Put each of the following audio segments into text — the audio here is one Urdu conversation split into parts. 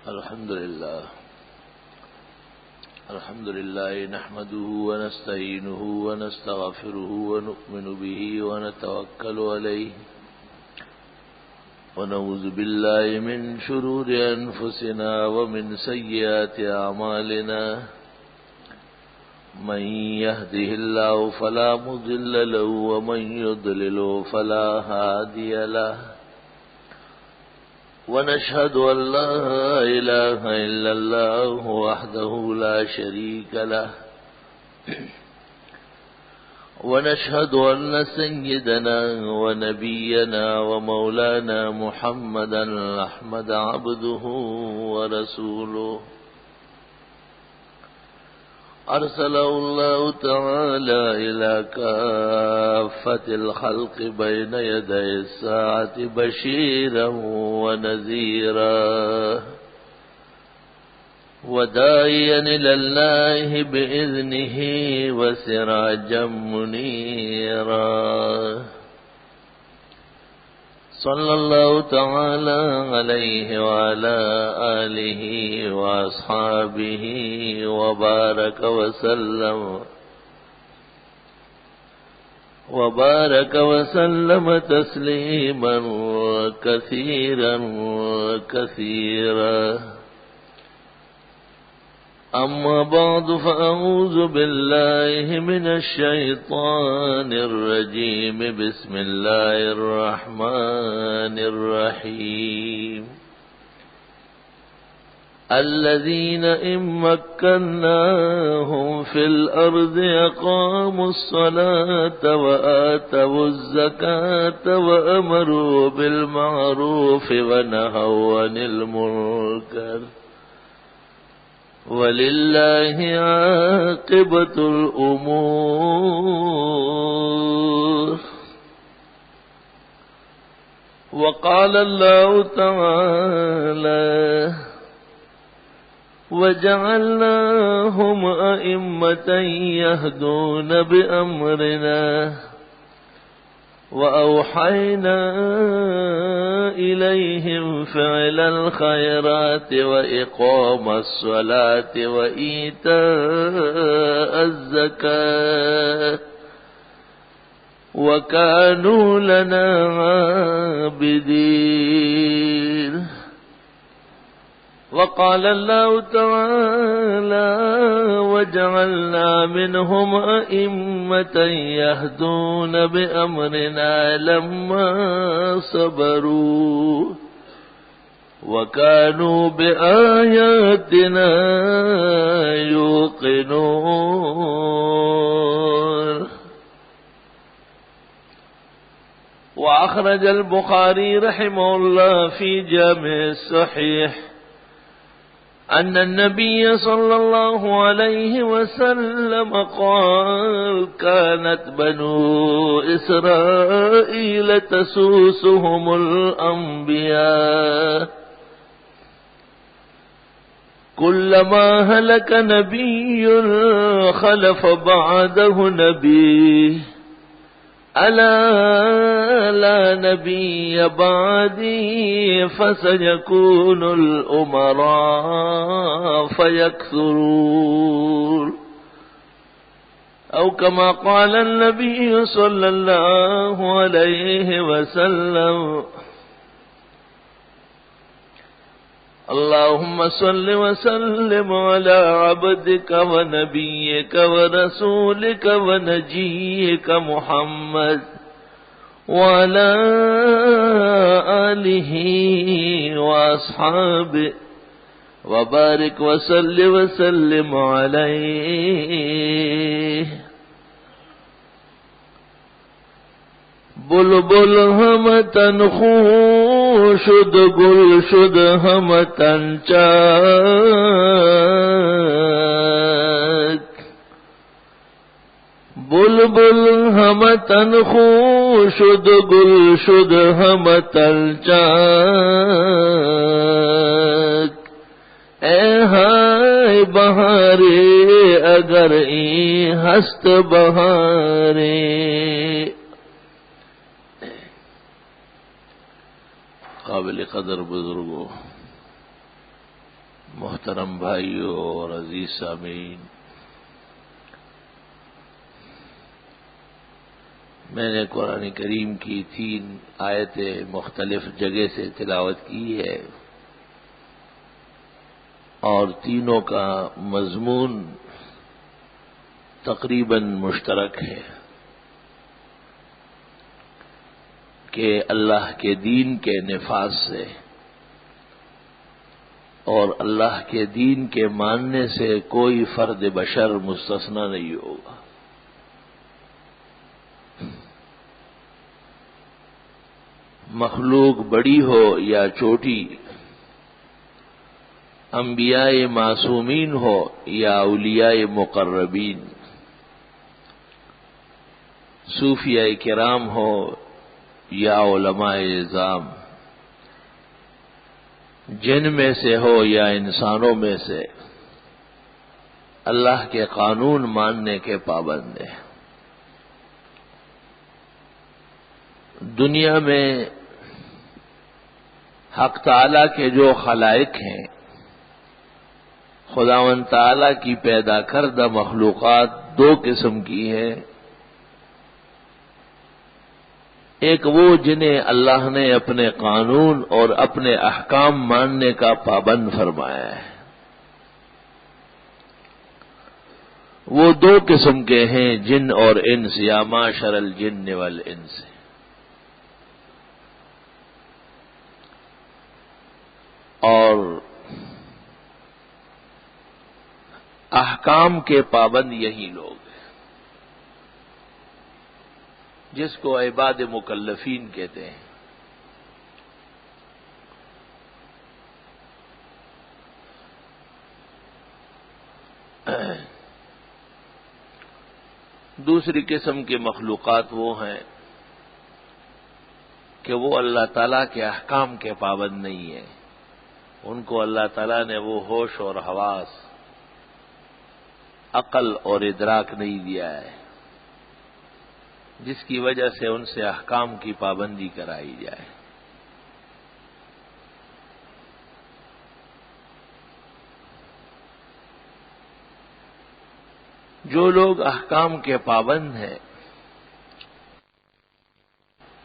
الحمد لله نحمده ونستعينه ونستغفره ونؤمن به ونتوكل عليه ونعوذ بالله من شرور أنفسنا ومن سيئات أعمالنا من يهده الله فلا مضل له ومن يضلل فلا هادي له ونشهد أن لا إله إلا الله وحده لا شريك له ونشهد أن سيدنا ونبينا ومولانا محمدا أحمد عبده ورسوله أرسله الله تعالى إلى كافة الخلق بين يدي الساعة بشيرا ونذيرا وداعيا إلى الله بإذنه وسراجا منيرا صلى الله تعالى عليه وعلى آله وأصحابه وبارك وسلم تسليما كثيرا كثيرا. أما بعد فأعوذ بالله من الشيطان الرجيم. بسم الله الرحمن الرحيم. الذين إن مكناهم في الأرض أقاموا الصلاة وآتوا الزكاة وأمروا بالمعروف ونهوا عن المنكر ولله عاقبة الأمور. وقال الله تعالى وجعلناهم أئمة يهدون بأمرنا وأوحينا إليهم فعل الخيرات وإقام الصلاة وإيتاء الزكاة وكانوا لنا عابدين. وقال الله تعالى وجعلنا منهم أئمة يهدون بأمرنا لما صبروا وكانوا بآياتنا يوقنون. وأخرج البخاري رحمه الله في جامع الصحيح أن النبي صلى الله عليه وسلم قال كانت بنو إسرائيل تسوسهم الأنبياء كلما هلك نبي خلف بعده نبي ألا لا نبي بعدي فسيكون الأمراء فيكثرون أو كما قال النبي صلى الله عليه وسلم. اللهم صل وسلم على عبدك ونبيك ورسولك ونجيك محمد وعلى آله وأصحابه وبارك وسلم عليه. بلبل همتن خوشد گل شد همتن چاک بلبل همتن خوشد گل شد همتن چاک اے ہائے بہارے اگر ای ہست بہارے. قابل قدر بزرگوں، محترم بھائیوں اور عزیز سامعین، میں نے قرآن کریم کی 3 آیتیں مختلف جگہ سے تلاوت کی ہے اور تینوں کا مضمون تقریباً مشترک ہے کہ اللہ کے دین کے نفاذ سے اور اللہ کے دین کے ماننے سے کوئی فرد بشر مستثنی نہیں ہوگا۔ مخلوق بڑی ہو یا چھوٹی، انبیاء معصومین ہو یا اولیاء مقربین، صوفیاء کرام ہو یا علماء اعظام، جن میں سے ہو یا انسانوں میں سے، اللہ کے قانون ماننے کے پابند ہیں۔ دنیا میں حق تعالی کے جو خلائق ہیں، خداوند تعالی کی پیدا کردہ مخلوقات 2 قسم کی ہیں۔ ایک وہ جنہیں اللہ نے اپنے قانون اور اپنے احکام ماننے کا پابند فرمایا ہے، وہ 2 قسم کے ہیں، جن اور انس، یا معشر الجن والانس۔ اور احکام کے پابند یہی لوگ ہیں، جس کو عباد مکلفین کہتے ہیں۔ دوسری قسم کے مخلوقات وہ ہیں کہ وہ اللہ تعالیٰ کے احکام کے پابند نہیں ہیں، ان کو اللہ تعالیٰ نے وہ ہوش اور حواس، عقل اور ادراک نہیں دیا ہے جس کی وجہ سے ان سے احکام کی پابندی کرائی جائے۔ جو لوگ احکام کے پابند ہیں،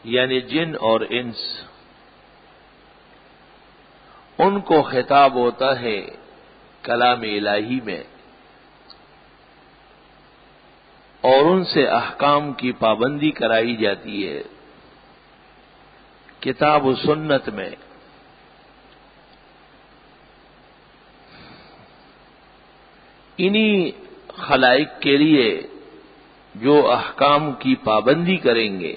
یعنی جن اور انس، ان کو خطاب ہوتا ہے کلام الہی میں، اور ان سے احکام کی پابندی کرائی جاتی ہے کتاب و سنت میں۔ انہی خلائق کے لیے جو احکام کی پابندی کریں گے،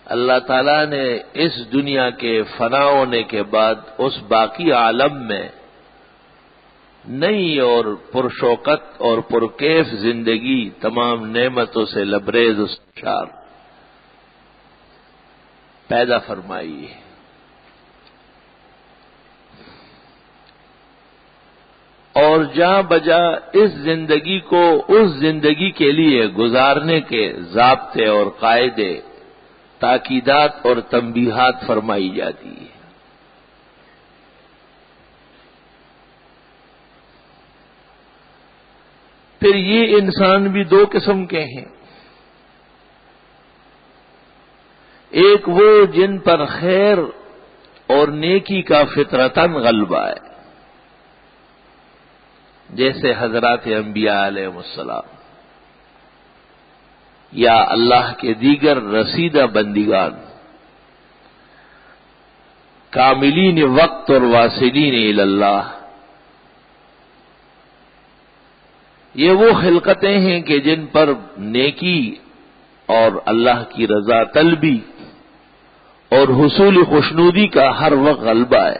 اللہ تعالیٰ نے اس دنیا کے فنا ہونے کے بعد اس باقی عالم میں نئی اور پرشوکت اور پرکیف زندگی، تمام نعمتوں سے لبریز و سرشار پیدا فرمائی ہے۔ اور جاں بجا اس زندگی کو اس زندگی کے لیے گزارنے کے ضابطے اور قاعدے، تاکیدات اور تنبیہات فرمائی جاتی ہے۔ پھر یہ انسان بھی 2 قسم کے ہیں، ایک وہ جن پر خیر اور نیکی کا فطرتاً غلبہ ہے، جیسے حضرات انبیاء علیہ السلام یا اللہ کے دیگر رسیدہ بندگان، کاملین وقت اور واصلین الی اللہ۔ یہ وہ خلقتیں ہیں کہ جن پر نیکی اور اللہ کی رضا طلبی اور حصول خوشنودی کا ہر وقت غلبہ ہے،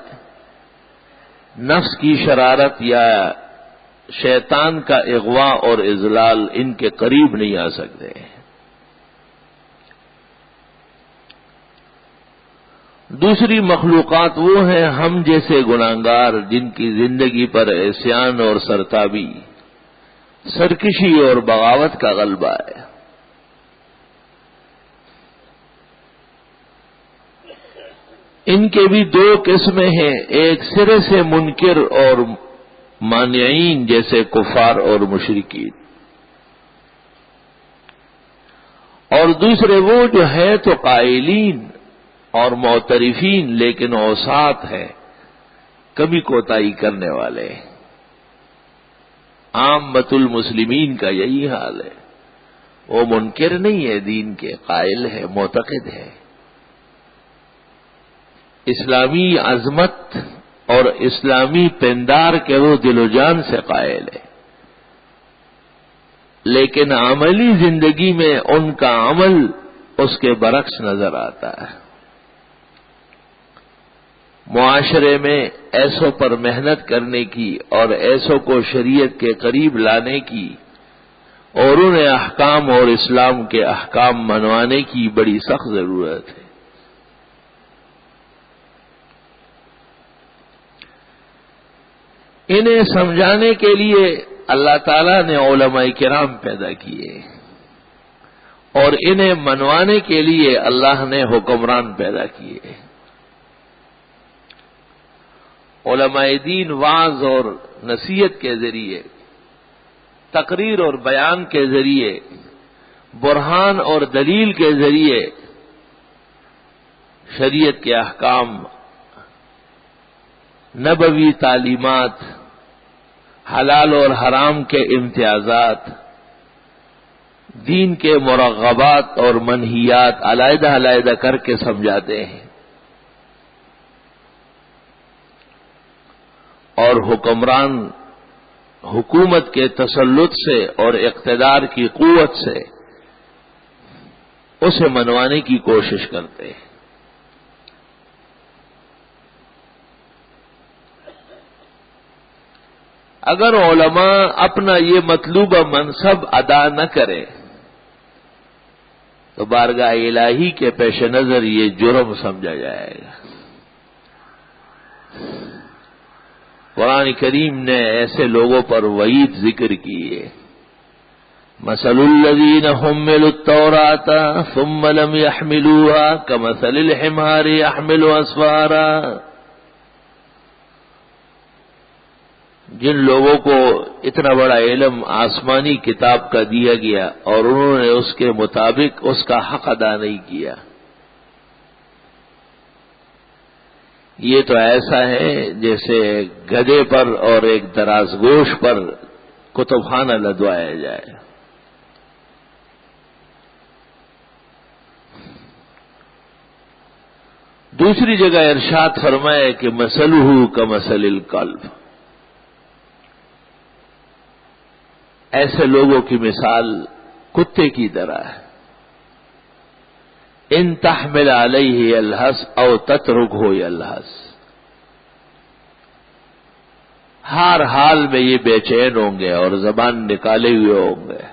نفس کی شرارت یا شیطان کا اغوا اور اضلال ان کے قریب نہیں آ سکتے۔ دوسری مخلوقات وہ ہیں ہم جیسے گناہگار، جن کی زندگی پر عصیان اور سرتابی، سرکشی اور بغاوت کا غلبہ ہے۔ ان کے بھی دو قسمیں ہیں، ایک سرے سے منکر اور مانعین جیسے کفار اور مشرکین، اور دوسرے وہ جو ہے تو قائلین اور معترفین لیکن اوساط ہے، کبھی کوتاہی کرنے والے۔ عامۃ المسلمین کا یہی حال ہے، وہ منکر نہیں ہے دین کے، قائل ہے، معتقد ہے، اسلامی عظمت اور اسلامی پندار کے وہ دل و جان سے قائل ہے، لیکن عملی زندگی میں ان کا عمل اس کے برعکس نظر آتا ہے۔ معاشرے میں ایسوں پر محنت کرنے کی اور ایسوں کو شریعت کے قریب لانے کی اور انہیں احکام اور اسلام کے احکام منوانے کی بڑی سخت ضرورت ہے۔ انہیں سمجھانے کے لیے اللہ تعالیٰ نے علماء کرام پیدا کیے اور انہیں منوانے کے لیے اللہ نے حکمران پیدا کیے۔ علماء دین وعظ اور نصیحت کے ذریعے، تقریر اور بیان کے ذریعے، برہان اور دلیل کے ذریعے شریعت کے احکام، نبوی تعلیمات، حلال اور حرام کے امتیازات، دین کے مرغبات اور منہیات علیحدہ علیحدہ کر کے سمجھاتے ہیں، اور حکمران حکومت کے تسلط سے اور اقتدار کی قوت سے اسے منوانے کی کوشش کرتے ہیں۔ اگر علماء اپنا یہ مطلوبہ منصب ادا نہ کرے تو بارگاہ الہی کے پیش نظر یہ جرم سمجھا جائے گا۔ قرآن کریم نے ایسے لوگوں پر وعید ذکر کی ہے، مثل الذین حملوا التوراة ثم لم يحملوها كمثل الحمار يحمل اسفارا۔ جن لوگوں کو اتنا بڑا علم آسمانی کتاب کا دیا گیا اور انہوں نے اس کے مطابق اس کا حق ادا نہیں کیا، یہ تو ایسا ہے جیسے گدھے پر اور ایک دراز گوش پر کتب خانہ لدوایا جائے۔ دوسری جگہ ارشاد فرمایا کہ مثلہ کمثل الکلب، ایسے لوگوں کی مثال کتے کی طرح ہے، ان تحمل علیہ یلہث او تترکہ یلہث، ہر حال میں یہ بے چین ہوں گے اور زبان نکالے ہوئے ہوں گے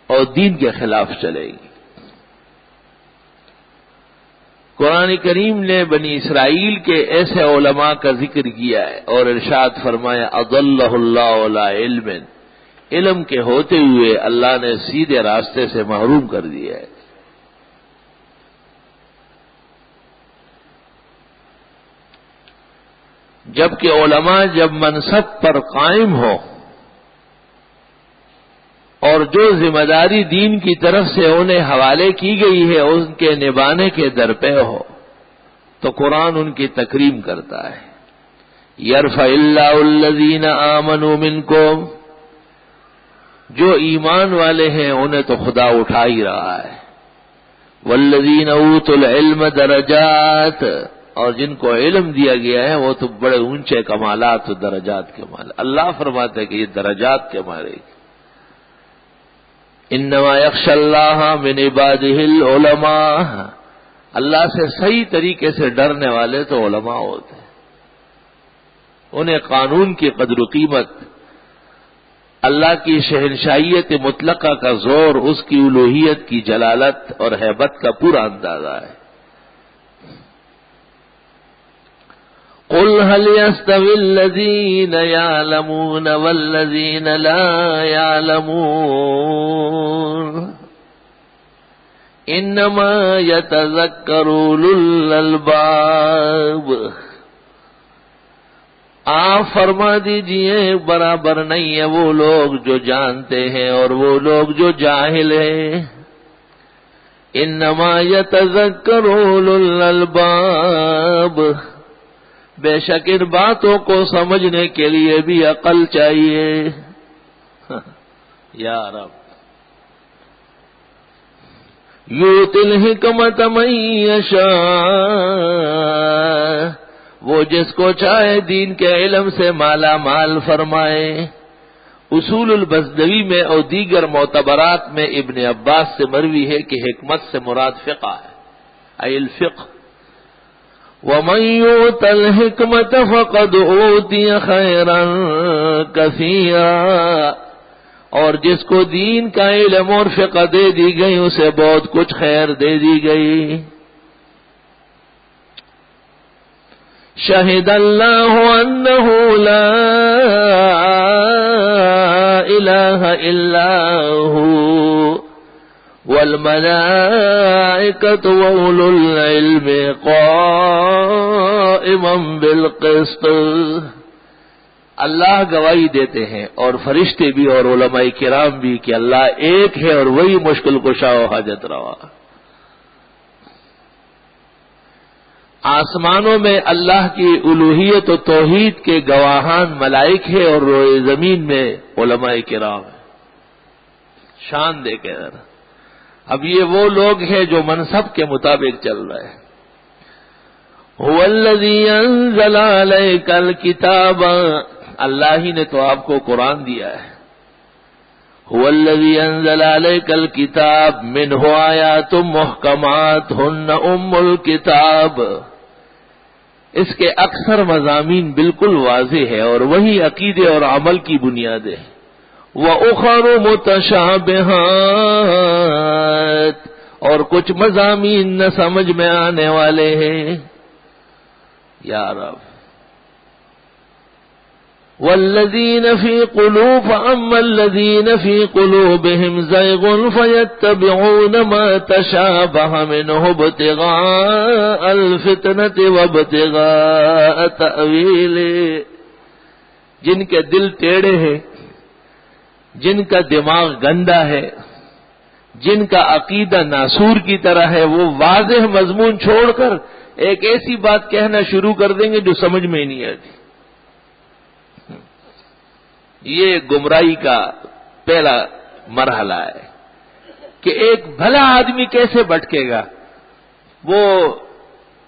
اور دین کے خلاف چلے گی۔ قرآن کریم نے بنی اسرائیل کے ایسے علماء کا ذکر کیا ہے اور ارشاد فرمایا اضلہ اللہ علی علم، علم کے ہوتے ہوئے اللہ نے سیدھے راستے سے محروم کر دیا ہے۔ جبکہ علماء جب منصب پر قائم ہو اور جو ذمہ داری دین کی طرف سے انہیں حوالے کی گئی ہے ان کے نبھانے کے درپے ہو تو قرآن ان کی تکریم کرتا ہے۔ یرفع اللہ الذین آمنوا منکم، جو ایمان والے ہیں انہیں تو خدا اٹھا ہی رہا ہے، والذین اوتوا العلم درجات، اور جن کو علم دیا گیا ہے وہ تو بڑے اونچے کمالات و درجات کے مال۔ اللہ فرماتے ہیں کہ یہ درجات کے مالے، انما یخشی اللہ من عبادہ العلماء، اللہ سے صحیح طریقے سے ڈرنے والے تو علماء ہوتے ہیں، انہیں قانون کی قدر و قیمت، اللہ کی شہنشاہیت مطلقہ کا زور، اس کی الوہیت کی جلالت اور ہیبت کا پورا اندازہ ہے۔ قل هل يستوي الذين يعلمون والذين لا يعلمون، انما یتذکر اولو الالباب، آپ فرما دیجئے برابر نہیں ہے وہ لوگ جو جانتے ہیں اور وہ لوگ جو جاہل ہیں. انما یتذکر اولو الالباب، بے شک ان باتوں کو سمجھنے کے لیے بھی عقل چاہیے. یا رب، یؤتی الحکمت من یشاء، وہ جس کو چاہے دین کے علم سے مالا مال فرمائے. اصول البزدوی میں اور دیگر معتبرات میں ابن عباس سے مروی ہے کہ حکمت سے مراد فقہ ہے، ای الفقہ. وَمَن يُؤْتَ الْحِكْمَةَ فَقَدْ أُوتِيَ خَيْرًا كَثِيرًا، اور جس کو دین کا علم اور فقہ دے دی گئی اسے بہت کچھ خیر دے دی گئی. شہد اللہ انہ لا الہ الا هو والملائکۃ واولو العلم قائما بالقسط، اللہ گواہی دیتے ہیں اور فرشتے بھی اور علماء کرام بھی کہ اللہ ایک ہے اور وہی مشکل کشا و حاجت روا. آسمانوں میں اللہ کی الوہیت و توحید کے گواہان ملائک ہے اور روئے زمین میں علماء کرام ہیں. شان دے کے ذرا. اب یہ وہ لوگ ہیں جو منصب کے مطابق چل رہے ہیں. هو الذی انزل علیک الکتاب، اللہ ہی نے تو آپ کو قرآن دیا ہے. هو الذی انزل علیک الکتاب منہ آیات محکمات ہن ام الکتاب، اس کے اکثر مضامین بالکل واضح ہے اور وہی عقیدے اور عمل کی بنیاد ہے. وَأُخَرُ مُتَشَابِهَاتٌ، اور کچھ مضامین نہ سمجھ میں آنے والے ہیں. یا رب، وَالَّذِينَ فِي قُلُوبِ فَأَمَّا الَّذِينَ فِي قُلُوبِهِمْ زَيْغٌ فَيَتَّبِعُونَ مَا تَشَابَهَ مِنْهُ ابْتِغَاءَ الْفِتْنَةِ وَابْتِغَاءَ تَأْوِيلِهِ، جن کے دل ٹیڑے ہیں، جن کا دماغ گندا ہے، جن کا عقیدہ ناسور کی طرح ہے، وہ واضح مضمون چھوڑ کر ایک ایسی بات کہنا شروع کر دیں گے جو سمجھ میں ہی نہیں آتی. یہ گمراہی کا پہلا مرحلہ ہے کہ ایک بھلا آدمی کیسے بھٹکے گا. وہ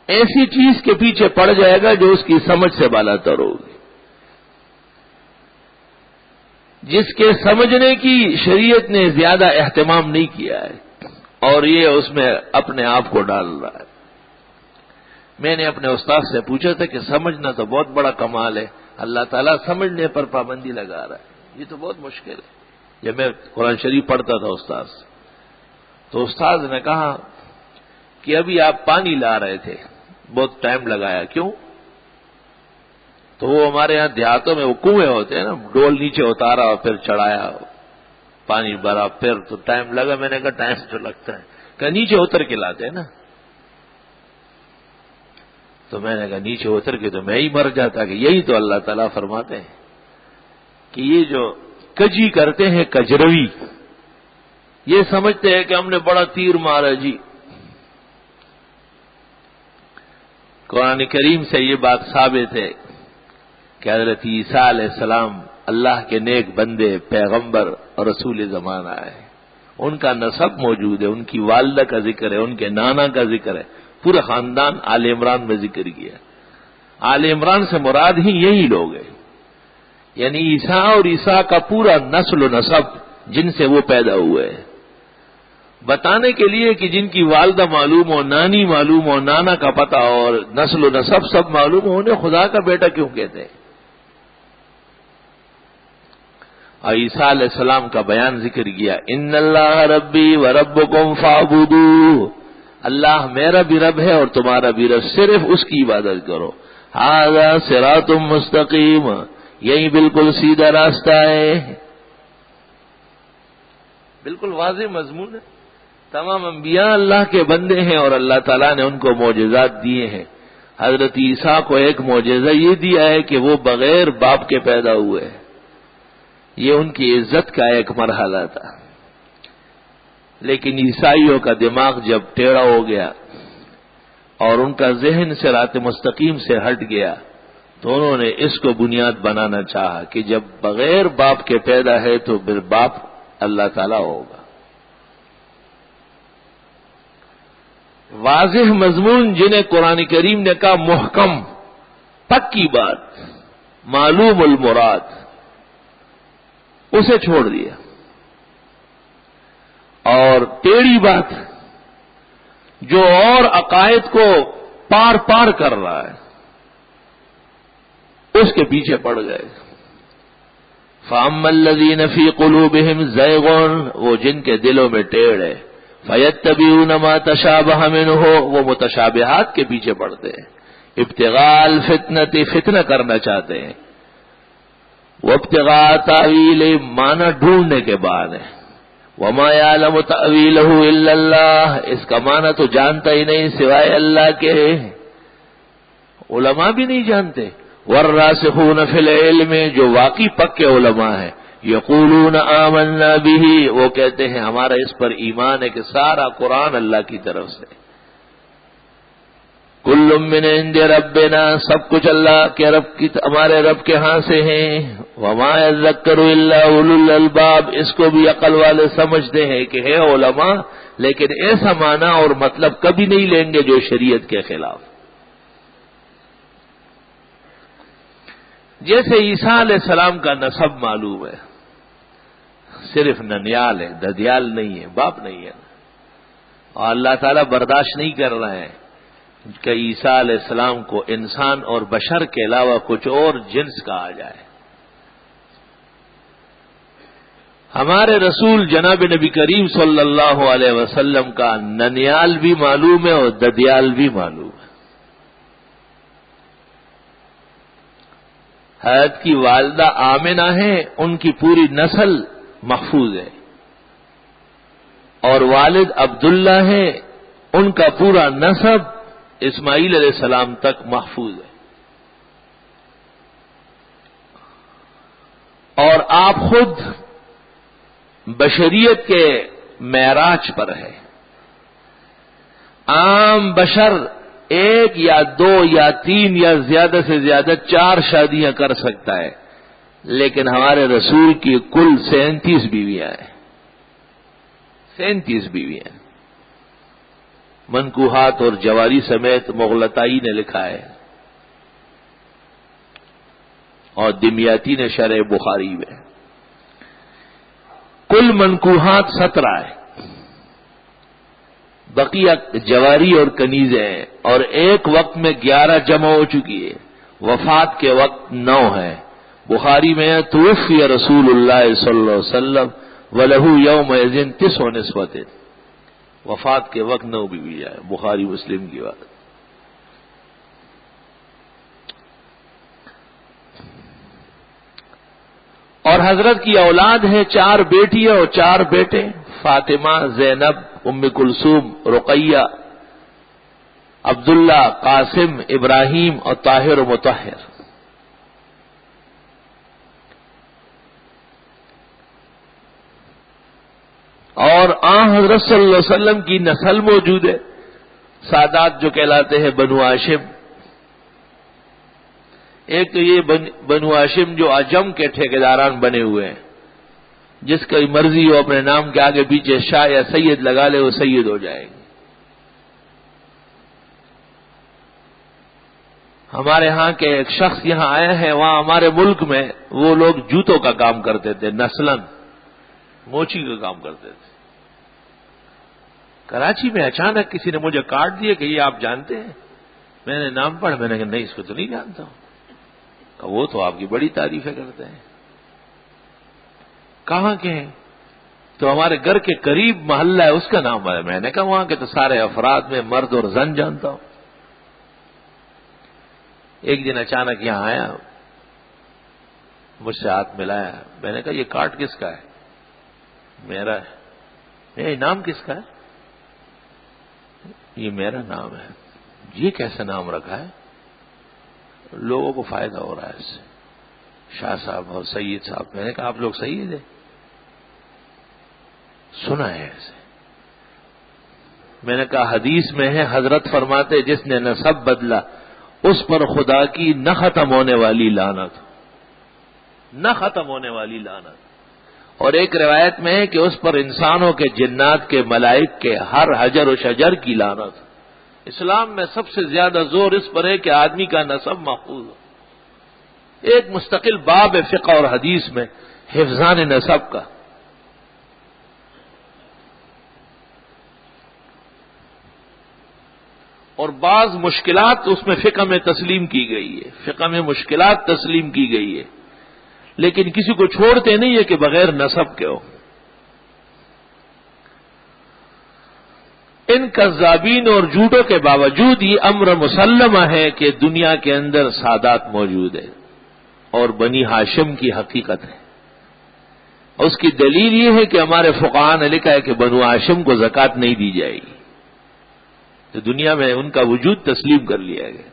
ایسی چیز کے پیچھے پڑ جائے گا جو اس کی سمجھ سے بالا تر ہوگی، جس کے سمجھنے کی شریعت نے زیادہ اہتمام نہیں کیا ہے اور یہ اس میں اپنے آپ کو ڈال رہا ہے. میں نے اپنے استاد سے پوچھا تھا کہ سمجھنا تو بہت بڑا کمال ہے، اللہ تعالیٰ سمجھنے پر پابندی لگا رہا ہے، یہ تو بہت مشکل ہے. جب میں قرآن شریف پڑھتا تھا استاد سے تو استاد نے کہا کہ ابھی آپ پانی لا رہے تھے، بہت ٹائم لگایا، کیوں؟ تو وہ ہمارے ہاں دیہاتوں میں وہ کنویں ہوتے ہیں نا، ڈول نیچے اتارا اور پھر چڑھایا، پانی بھرا، پھر تو ٹائم لگا. میں نے کہا ٹائم تو لگتا ہے، کہ نیچے اتر کے لاتے ہیں نا. تو میں نے کہا نیچے اتر کے تو میں ہی مر جاتا. کہ یہی تو اللہ تعالیٰ فرماتے ہیں کہ یہ جو کجی کرتے ہیں کجروی، یہ سمجھتے ہیں کہ ہم نے بڑا تیر مارا جی. قرآن کریم سے یہ بات ثابت ہے کہ حضرت عیسیٰ علیہ السلام اللہ کے نیک بندے، پیغمبر اور رسول زمانہ ہے. ان کا نسب موجود ہے، ان کی والدہ کا ذکر ہے، ان کے نانا کا ذکر ہے، پورا خاندان آل عمران میں ذکر کیا. آل عمران سے مراد ہی یہی لوگ ہیں، یعنی عیسیٰ اور عیسیٰ کا پورا نسل و نسب جن سے وہ پیدا ہوئے ہیں. بتانے کے لیے کہ جن کی والدہ معلوم ہو، نانی معلوم ہو، نانا کا پتہ اور نسل و نسب سب معلوم ہو، انہیں خدا کا بیٹا کیوں کہتے ہیں. اور عیسیٰ علیہ السلام کا بیان ذکر کیا، ان اللہ ربی و ربکم فاعبدوہ، اللہ میرا بھی رب ہے اور تمہارا بھی رب، صرف اس کی عبادت کرو. ھذا صراط مستقیم، یہی بالکل سیدھا راستہ ہے. بالکل واضح مضمون ہے. تمام انبیاء اللہ کے بندے ہیں اور اللہ تعالیٰ نے ان کو معجزات دیے ہیں. حضرت عیسیٰ کو ایک معجزہ یہ دیا ہے کہ وہ بغیر باپ کے پیدا ہوئے. یہ ان کی عزت کا ایک مرحلہ تھا. لیکن عیسائیوں کا دماغ جب ٹیڑھا ہو گیا اور ان کا ذہن صراط مستقیم سے ہٹ گیا تو انہوں نے اس کو بنیاد بنانا چاہا کہ جب بغیر باپ کے پیدا ہے تو پھر باپ اللہ تعالیٰ ہوگا. واضح مضمون جنہیں قرآن کریم نے کہا محکم، پکی بات، معلوم المراد، اسے چھوڑ دیا. اور ٹیڑھی بات جو اور عقائد کو پار پار کر رہا ہے اس کے پیچھے پڑ گئے. فَأَمَّا الَّذِينَ فِي قُلُوبِهِمْ زَيْغٌ، وہ جن کے دلوں میں ٹیڑھ ہے، فَيَتَّبِعُونَ مَا تَشَابَهَ مِنْهُ، وہ متشابہات کے پیچھے پڑتے ہیں. ابتغاء الفتنة، فتنہ کرنا چاہتے ہیں. وابتغاء تأویل، معنی ڈھونڈنے کے بعد ہے. وما يعلم تأویلہ الا اللہ، اس کا معنی تو جانتا ہی نہیں سوائے اللہ کے. علماء بھی نہیں جانتے. والراسخون فی العلم، جو واقعی پکے علماء ہیں، یقولون آمنا بہ، وہ کہتے ہیں ہمارا اس پر ایمان ہے کہ سارا قرآن اللہ کی طرف سے. کل من عند ربنا، سب کچھ اللہ کے رب کی، ہمارے رب کے ہاں سے ہیں. وما یذکر الا اولو الالباب، اس کو بھی عقل والے سمجھتے ہیں کہ ہے علماء لیکن ایسا معنی اور مطلب کبھی نہیں لیں گے جو شریعت کے خلاف. جیسے عیسیٰ علیہ السلام کا نسب معلوم ہے، صرف ننیال ہے، ددیال نہیں ہے، باپ نہیں ہے. اور اللہ تعالیٰ برداشت نہیں کر رہے ہیں کہ عیسیٰ علیہ السلام کو انسان اور بشر کے علاوہ کچھ اور جنس کہا جائے. ہمارے رسول جناب نبی کریم صلی اللہ علیہ وسلم کا ننیال بھی معلوم ہے اور ددیال بھی معلوم ہے. حضرت کی والدہ آمنہ ہیں، ان کی پوری نسل محفوظ ہے. اور والد عبداللہ ہیں، ان کا پورا نسب اسماعیل علیہ السلام تک محفوظ ہے. اور آپ خود بشریت کے معراج پر ہے. عام بشر ایک یا دو یا تین یا زیادہ سے زیادہ 4 شادیاں کر سکتا ہے، لیکن ہمارے رسول کی کل 37 بیویاں ہیں. 37 بیویاں، منکوحات اور جواری سمیت مغلطائی نے لکھا ہے اور دمیاتی نے شرح بخاری میں. کل منکوحات 17 ہے، بقیہ جواری اور کنیزیں ہیں. اور ایک وقت میں 11 جمع ہو چکی ہے. وفات کے وقت 9 ہے. بخاری میں توفی رسول اللہ صلی اللہ علیہ وسلم وَلَهُ يَوْمَئِذٍ 9 نسوۃ، وفات کے وقت 9 بیوی ہے. بخاری مسلم کی بات. اور حضرت کی اولاد ہے 4 بیٹیاں اور 4 بیٹے، فاطمہ، زینب، ام کلثوم، رقیہ، عبداللہ، قاسم، ابراہیم اور طاہر و مطہر. اور حضرت صلی اللہ علیہ وسلم کی نسل موجود ہے، سادات جو کہلاتے ہیں بنو ہاشم. ایک تو یہ بنو ہاشم جو عجم کے ٹھیکیداران بنے ہوئے ہیں، جس کی مرضی ہو اپنے نام کے آگے پیچھے شاہ یا سید لگا لے، وہ سید ہو جائے گی. ہمارے ہاں کے ایک شخص یہاں آئے ہیں، وہاں ہمارے ملک میں وہ لوگ جوتوں کا کام کرتے تھے، نسلن موچی کا کام کرتے تھے. کراچی میں اچانک کسی نے مجھے کارڈ دیا کہ یہ آپ جانتے ہیں؟ میں نے نام پڑھا، میں نے کہا نہیں، اس کو تو نہیں جانتا ہوں. وہ تو آپ کی بڑی تعریفیں کرتے ہیں. کہاں کے ہیں؟ تو ہمارے گھر کے قریب محلہ ہے، اس کا نام ہے. میں نے کہا وہاں کے تو سارے افراد میں مرد اور زن جانتا ہوں. ایک دن اچانک یہاں آیا، مجھ سے ہاتھ ملایا. میں نے کہا یہ کارڈ کس کا ہے؟ میرا ہے. یہ نام کس کا ہے؟ یہ میرا نام ہے. یہ کیسا نام رکھا ہے؟ لوگوں کو فائدہ ہو رہا ہے اس سے. شاہ صاحب اور سید صاحب. میں نے کہا آپ لوگ سید ہیں؟ سنا ہے ایسے. میں نے کہا حدیث میں ہے، حضرت فرماتے جس نے نسب بدلا اس پر خدا کی نہ ختم ہونے والی لعنت، نہ ختم ہونے والی لعنت. اور ایک روایت میں ہے کہ اس پر انسانوں کے، جنات کے، ملائک کے، ہر حجر و شجر کی لعنت. اسلام میں سب سے زیادہ زور اس پر ہے کہ آدمی کا نسب محفوظ ہو. ایک مستقل باب ہے فقہ اور حدیث میں حفظان نسب کا. اور بعض مشکلات اس میں فقہ میں تسلیم کی گئی ہے، فقہ میں مشکلات تسلیم کی گئی ہے، لیکن کسی کو چھوڑتے نہیں ہے کہ بغیر نسب کے ہو. ان کذابین اور جھوٹوں کے باوجود یہ امر مسلمہ ہے کہ دنیا کے اندر سادات موجود ہے اور بنی ہاشم کی حقیقت ہے. اس کی دلیل یہ ہے کہ ہمارے فقہاء نے لکھا ہے کہ بنو ہاشم کو زکوٰۃ نہیں دی جائے گی، تو دنیا میں ان کا وجود تسلیم کر لیا گیا.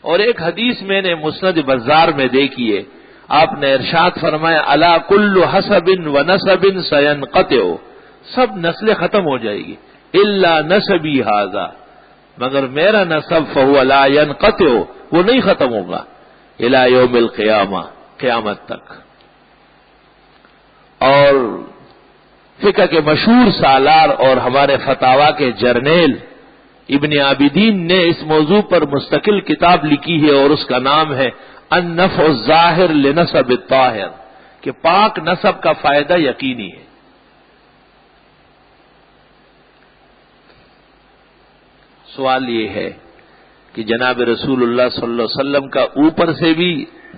اور ایک حدیث میں نے مسند بزار میں دیکھی ہے، آپ نے ارشاد فرمایا الا کل حسب و نسب سینقطع، سب نسلیں ختم ہو جائے گی الا نسبی ھذا، مگر میرا نسب فہو لا ینقطع، وہ نہیں ختم ہوگا الی یوم القیامہ، قیامت تک. اور فقہ کے مشہور سالار اور ہمارے فتاوا کے جرنیل ابن عابدین نے اس موضوع پر مستقل کتاب لکھی ہے اور اس کا نام ہے النفع الظاہر لنسب الطاہر، کہ پاک نسب کا فائدہ یقینی ہے. سوال یہ ہے کہ جناب رسول اللہ صلی اللہ علیہ وسلم کا اوپر سے بھی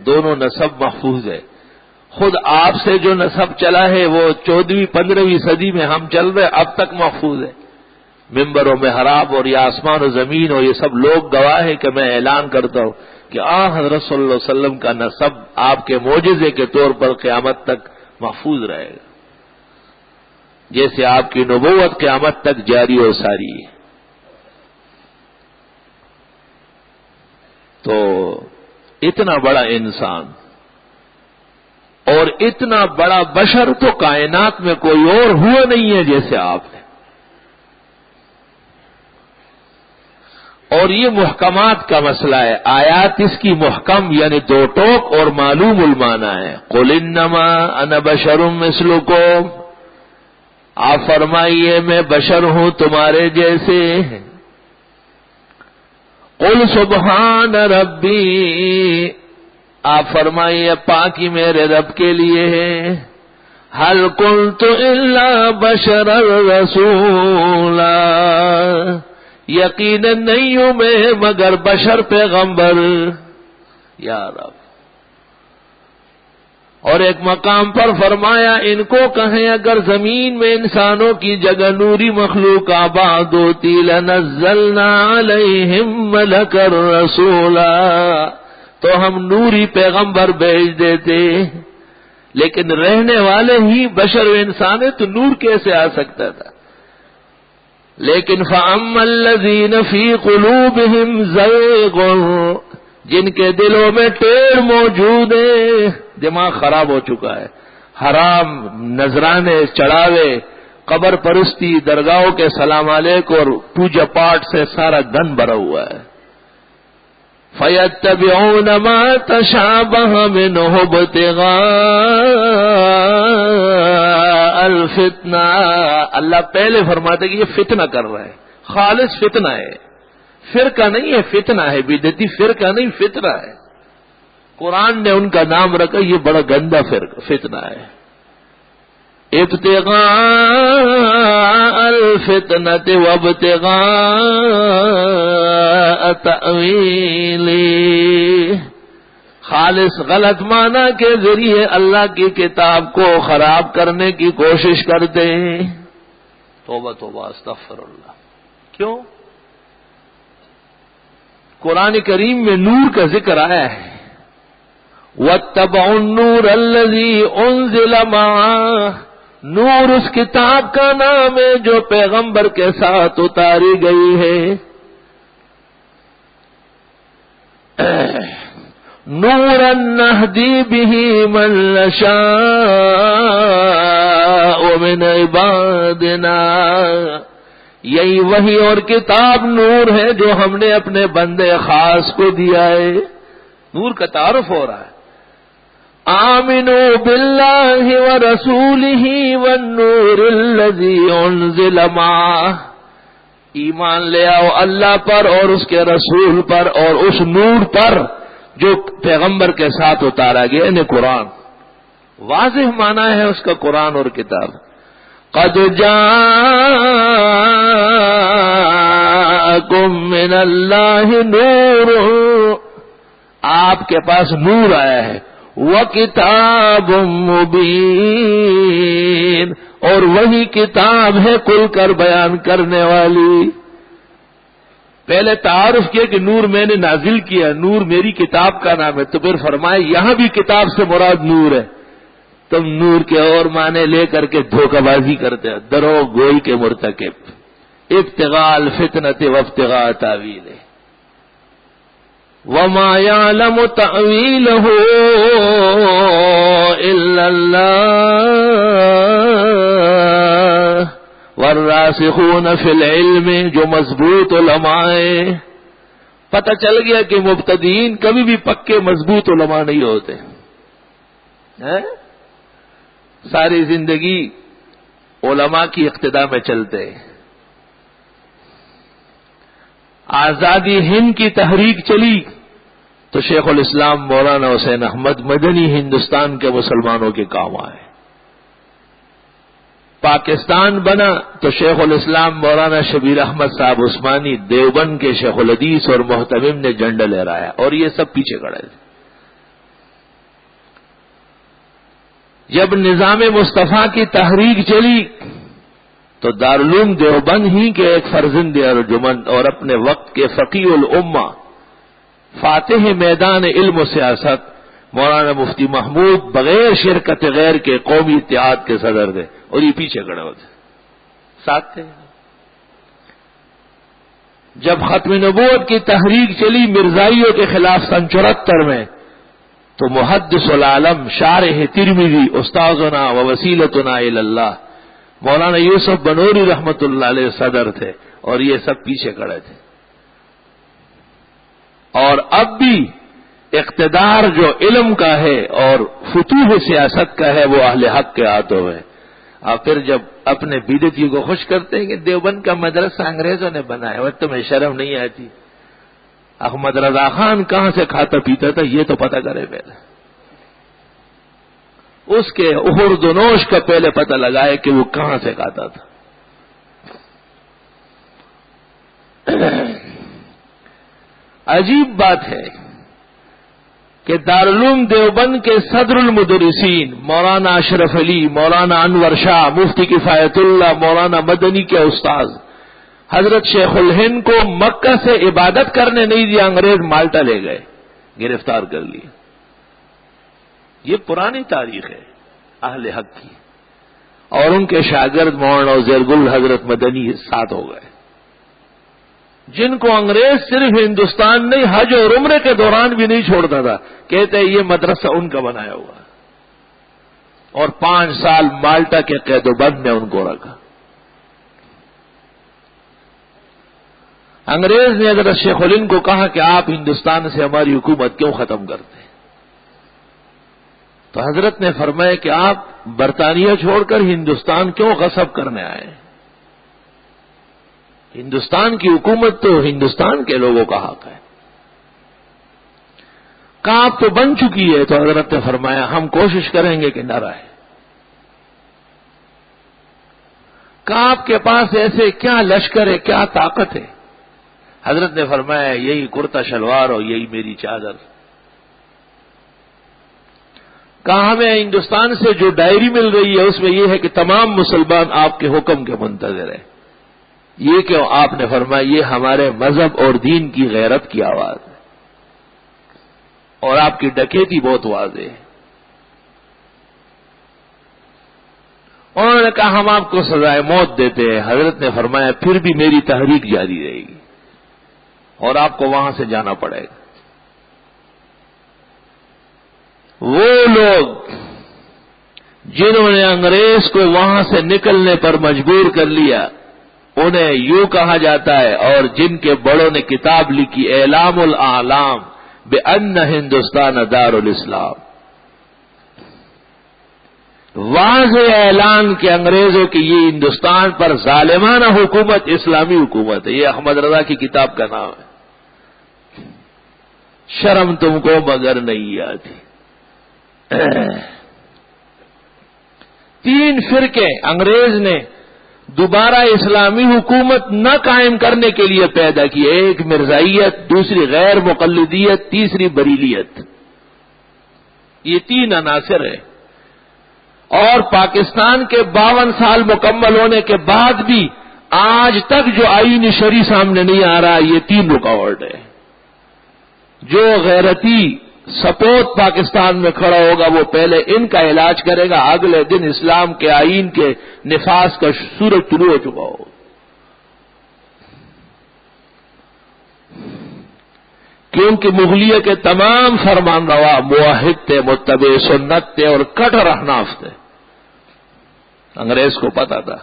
دونوں نسب محفوظ ہے. خود آپ سے جو نسب چلا ہے وہ 14ویں 15ویں صدی میں ہم چل رہے اب تک محفوظ ہے. ممبر و محراب اور یہ آسمان و زمین اور یہ سب لوگ گواہ ہیں کہ میں اعلان کرتا ہوں کہ حضرت صلی اللہ علیہ وسلم کا نسب آپ کے معجزے کے طور پر قیامت تک محفوظ رہے گا، جیسے آپ کی نبوت قیامت تک جاری و ساری ہے. تو اتنا بڑا انسان اور اتنا بڑا بشر تو کائنات میں کوئی اور ہوا نہیں ہے جیسے آپ ہیں. اور یہ محکمات کا مسئلہ ہے. آیات اس کی محکم یعنی دو ٹوک اور معلوم المعنی ہے. قل انما انا بشر مثلکم، آپ فرمائیے میں بشر ہوں تمہارے جیسے. قل سبحان ربی، آپ فرمائیے پاکی میرے رب کے لیے ہے. هل كنت الا بشرا رسولا، یقیناً نہیں ہوں میں مگر بشر پیغمبر. یا رب. اور ایک مقام پر فرمایا ان کو کہیں اگر زمین میں انسانوں کی جگہ نوری مخلوق آباد ہوتی لنزلنا علیہم ملکا رسولا، تو ہم نوری پیغمبر بھیج دیتے. لیکن رہنے والے ہی بشر و انسان ہے تو نور کیسے آ سکتا تھا؟ لیکن فَأَمَّا الَّذِينَ فِي قُلُوبِهِمْ زَيْغٌ، جن کے دلوں میں ٹیڑھ موجود ہے، دماغ خراب ہو چکا ہے، حرام نذرانے چڑھاوے، قبر پرستی، درگاہوں کے سلام علیکم اور پوجا پاٹ سے سارا دن بھرا ہوا ہے. فَيَتَّبِعُونَ مَا تَشَابَهَ مِنْهُ ابْتِغَاءَ الْفِتْنَةِ، اللہ پہلے فرماتے کہ یہ فتنہ کر رہا ہے، خالص فتنہ ہے، فرقہ نہیں ہے، فتنہ ہے. بدعتی فرقہ نہیں، فتنہ ہے. قرآن نے ان کا نام رکھا، یہ بڑا گندا فتنہ ہے. ابتغاء الفتنة وابتغاء تأویلہ، خالص غلط معنی کے ذریعے اللہ کی کتاب کو خراب کرنے کی کوشش کرتے ہیں. توبہ توبہ استغفر اللہ. کیوں؟ قرآن کریم میں نور کا ذکر آیا ہے. وَاتَّبَعُوا النُّورَ الَّذِي أُنزِلَ مَعَهُ، نور اس کتاب کا نام ہے جو پیغمبر کے ساتھ اتاری گئی ہے. نورا نہدی بہ من نشاء من عبادنا. یہی وہی اور کتاب نور ہے جو ہم نے اپنے بندے خاص کو دیا ہے. نور کا تعارف ہو رہا ہے. آمنوا باللہ ورسولہ والنور الذی انزل معہ. ایمان لے آؤ اللہ پر اور اس کے رسول پر اور اس نور پر جو پیغمبر کے ساتھ اتارا گیا، یعنی قرآن. واضح معنی ہے اس کا قرآن اور کتاب. قد جاءکم من اللہ نور. آپ کے پاس نور آیا ہے. وَكِتَابٌ مُبِينٌ. اور وہی کتاب ہے کھل کر بیان کرنے والی. پہلے تعارف کیا کہ نور میں نے نازل کیا، نور میری کتاب کا نام ہے. تو پھر فرمائے یہاں بھی کتاب سے مراد نور ہے. تم نور کے اور معنی لے کر کے دھوکہ بازی کرتے ہو، دروغ گوئی کے مرتکب. ابتغاء الفتنة وابتغاء تاویلہ. وما يعلم تأويله إلا الله والراسخون في العلم. جو مضبوط علماء ہیں، پتہ چل گیا کہ مبتدئین کبھی بھی پکے مضبوط علماء نہیں ہوتے. ساری زندگی علماء کی اقتداء میں چلتے ہیں. آزادی ہند کی تحریک چلی تو شیخ الاسلام مولانا حسین احمد مدنی ہندوستان کے مسلمانوں کے کام آئے. پاکستان بنا تو شیخ الاسلام مولانا شبیر احمد صاحب عثمانی دیوبند کے شیخ الحدیث اور محتمم نے جھنڈا لہرایا اور یہ سب پیچھے کھڑے تھے. جب نظام مصطفیٰ کی تحریک چلی تو دارالعلوم دیوبند ہی کے ایک فرزند ارجمند اور اپنے وقت کے فقیہ الامہ فاتح میدان علم و سیاست مولانا مفتی محمود بغیر شرکت غیر کے قومی اتحاد کے صدر تھے اور یہ پیچھے کھڑے ہوتے ساتھ تھے. جب ختم نبوت کی تحریک چلی مرزائیوں کے خلاف سن 74 میں تو محدث العالم شارح ترمذی استاذنا و وسیلتنا الی اللہ مولانا یوسف بنوری رحمت اللہ علیہ صدر تھے اور یہ سب پیچھے کھڑے تھے. اور اب بھی اقتدار جو علم کا ہے اور فتوح سیاست کا ہے وہ اہل حق کے ہاتھوں میں. اور پھر جب اپنے بدعتیوں کو خوش کرتے ہیں کہ دیوبند کا مدرسہ انگریزوں نے بنایا، وہ تمہیں شرم نہیں آتی؟ احمد رضا خان کہاں سے کھاتا پیتا تھا یہ تو پتہ کرے پہلے. اس کے اردنوش کا پہلے پتہ لگائے کہ وہ کہاں سے کھاتا تھا. عجیب بات ہے کہ دارالعلوم دیوبند کے صدر المدرسین مولانا اشرف علی، مولانا انور شاہ، مفتی کفایت اللہ، مولانا مدنی کے استاذ حضرت شیخ الہند کو مکہ سے عبادت کرنے نہیں دیا، انگریز مالٹا لے گئے، گرفتار کر لیے. یہ پرانی تاریخ ہے اہل حق کی. اور ان کے شاگرد مولانا زیرگل حضرت مدنی ساتھ ہو گئے، جن کو انگریز صرف ہندوستان نہیں حج اور عمرے کے دوران بھی نہیں چھوڑتا تھا. کہتے ہیں یہ مدرسہ ان کا بنایا ہوا. اور 5 سال مالٹا کے قید و بند میں ان کو رکھا. انگریز نے حضرت شیخ الہند کو کہا کہ آپ ہندوستان سے ہماری حکومت کیوں ختم کرتے ہیں؟ تو حضرت نے فرمایا کہ آپ برطانیہ چھوڑ کر ہندوستان کیوں غصب کرنے آئے؟ ہندوستان کی حکومت تو ہندوستان کے لوگوں کا حق ہے. کہا اب تو بن چکی ہے. تو حضرت نے فرمایا ہم کوشش کریں گے کہ نہ رہے. کہا آپ کے پاس ایسے کیا لشکر ہے، کیا طاقت ہے؟ حضرت نے فرمایا یہی کرتا شلوار اور یہی میری چادر. کہا ہمیں ہندوستان سے جو ڈائری مل رہی ہے اس میں یہ ہے کہ تمام مسلمان آپ کے حکم کے منتظر ہیں. یہ کیوں؟ آپ نے فرمایا یہ ہمارے مذہب اور دین کی غیرت کی آواز ہے اور آپ کی ڈکیتی بہت واضح ہے. انہوں نے نے کہا ہم آپ کو سزائے موت دیتے ہیں. حضرت نے فرمایا پھر بھی میری تحریک جاری رہے گی اور آپ کو وہاں سے جانا پڑے گا. وہ لوگ جنہوں نے انگریز کو وہاں سے نکلنے پر مجبور کر لیا انہیں یوں کہا جاتا ہے، اور جن کے بڑوں نے کتاب لکھی اعلام الاعلام بان ہندوستان دار الاسلام، واضح اعلان کہ انگریزوں کی یہ ہندوستان پر ظالمانہ حکومت اسلامی حکومت ہے. یہ احمد رضا کی کتاب کا نام ہے. شرم تم کو مگر نہیں آتی. 3 فرقے انگریز نے دوبارہ اسلامی حکومت نہ قائم کرنے کے لیے پیدا کی. ایک مرزائیت، دوسری غیر مقلدیت، تیسری بریلیت. یہ 3 عناصر ہیں. اور پاکستان کے 52 سال مکمل ہونے کے بعد بھی آج تک جو آئینی شرعی سامنے نہیں آ رہا، یہ 3 رکاوٹ ہے. جو غیرتی سپوت پاکستان میں کھڑا ہوگا وہ پہلے ان کا علاج کرے گا، اگلے دن اسلام کے آئین کے نفاذ کا سورج طلوع ہو چکا ہوگا. کیونکہ مغلیہ کے تمام فرمان روا موحد تھے، متبع سنت تھے اور کٹر احناف تھے. انگریز کو پتا تھا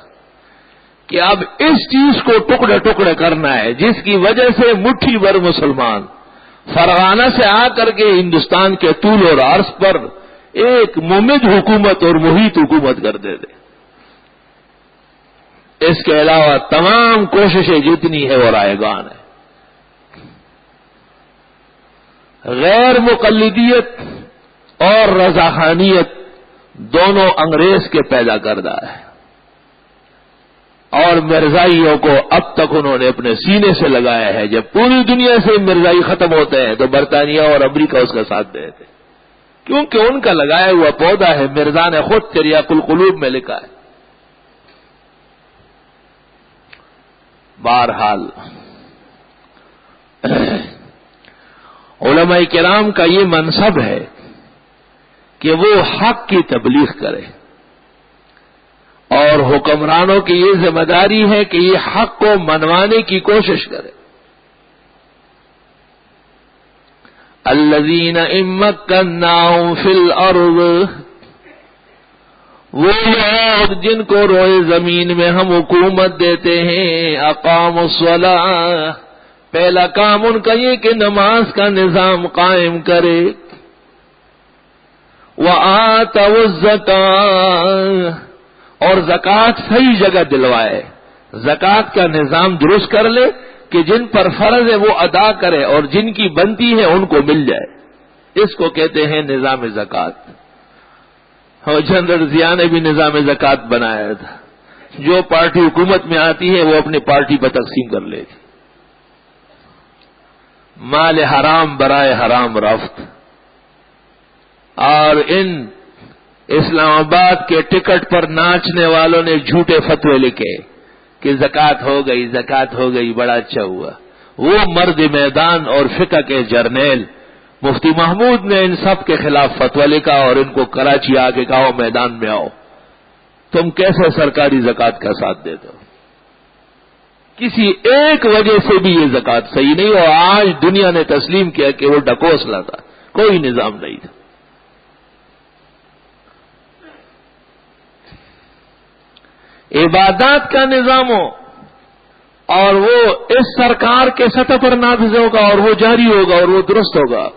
کہ اب اس چیز کو ٹکڑے ٹکڑے کرنا ہے جس کی وجہ سے مٹھی بھر مسلمان فرغانہ سے آ کر کے ہندوستان کے طول اور عرض پر ایک ممد حکومت اور محیط حکومت کر دے دے. اس کے علاوہ تمام کوششیں جتنی ہے وہ رائگان ہے. غیر مقلدیت اور رضاخانیت دونوں انگریز کے پیدا کردہ ہے، اور مرزائیوں کو اب تک انہوں نے اپنے سینے سے لگایا ہے. جب پوری دنیا سے مرزائی ختم ہوتے ہیں تو برطانیہ اور امریکہ اس کا ساتھ دیتے، کیونکہ ان کا لگایا ہوا پودا ہے. مرزا نے خود تریاق القلوب میں لکھا ہے. بہرحال علماء کرام کا یہ منصب ہے کہ وہ حق کی تبلیغ کرے، اور حکمرانوں کی یہ ذمہ داری ہے کہ یہ حق کو منوانے کی کوشش کرے. الذین ان مکناہم فی الارض، وہ لوگ جن کو روئے زمین میں ہم حکومت دیتے ہیں. اقاموا الصلاۃ، پہلا کام ان کا یہ کہ نماز کا نظام قائم کرے. وآتوا الزکاۃ، اور زکوٰۃ صحیح جگہ دلوائے. زکوٰۃ کا نظام درست کر لے کہ جن پر فرض ہے وہ ادا کرے اور جن کی بنتی ہے ان کو مل جائے. اس کو کہتے ہیں نظام زکوٰۃ. اور جنرل ضیاء نے بھی نظام زکوٰۃ بنایا تھا. جو پارٹی حکومت میں آتی ہے وہ اپنی پارٹی پر تقسیم کر لیتی. مال حرام برائے حرام رفت. اور ان اسلام آباد کے ٹکٹ پر ناچنے والوں نے جھوٹے فتوے لکھے کہ زکوٰۃ ہو گئی، زکوٰۃ ہو گئی، بڑا اچھا ہوا. وہ مرد میدان اور فقہ کے جرنیل مفتی محمود نے ان سب کے خلاف فتویٰ لکھا اور ان کو کراچی آ کے کہا میدان میں آؤ. تم کیسے سرکاری زکوٰۃ کا ساتھ دیتے ہو؟ کسی ایک وجہ سے بھی یہ زکوٰۃ صحیح نہیں. اور آج دنیا نے تسلیم کیا کہ وہ ڈکوسلا تھا، کوئی نظام نہیں تھا. عبادات کا نظام ہو اور وہ اس سرکار کے سطح پر نافذ ہوگا اور وہ جاری ہوگا اور وہ درست ہوگا،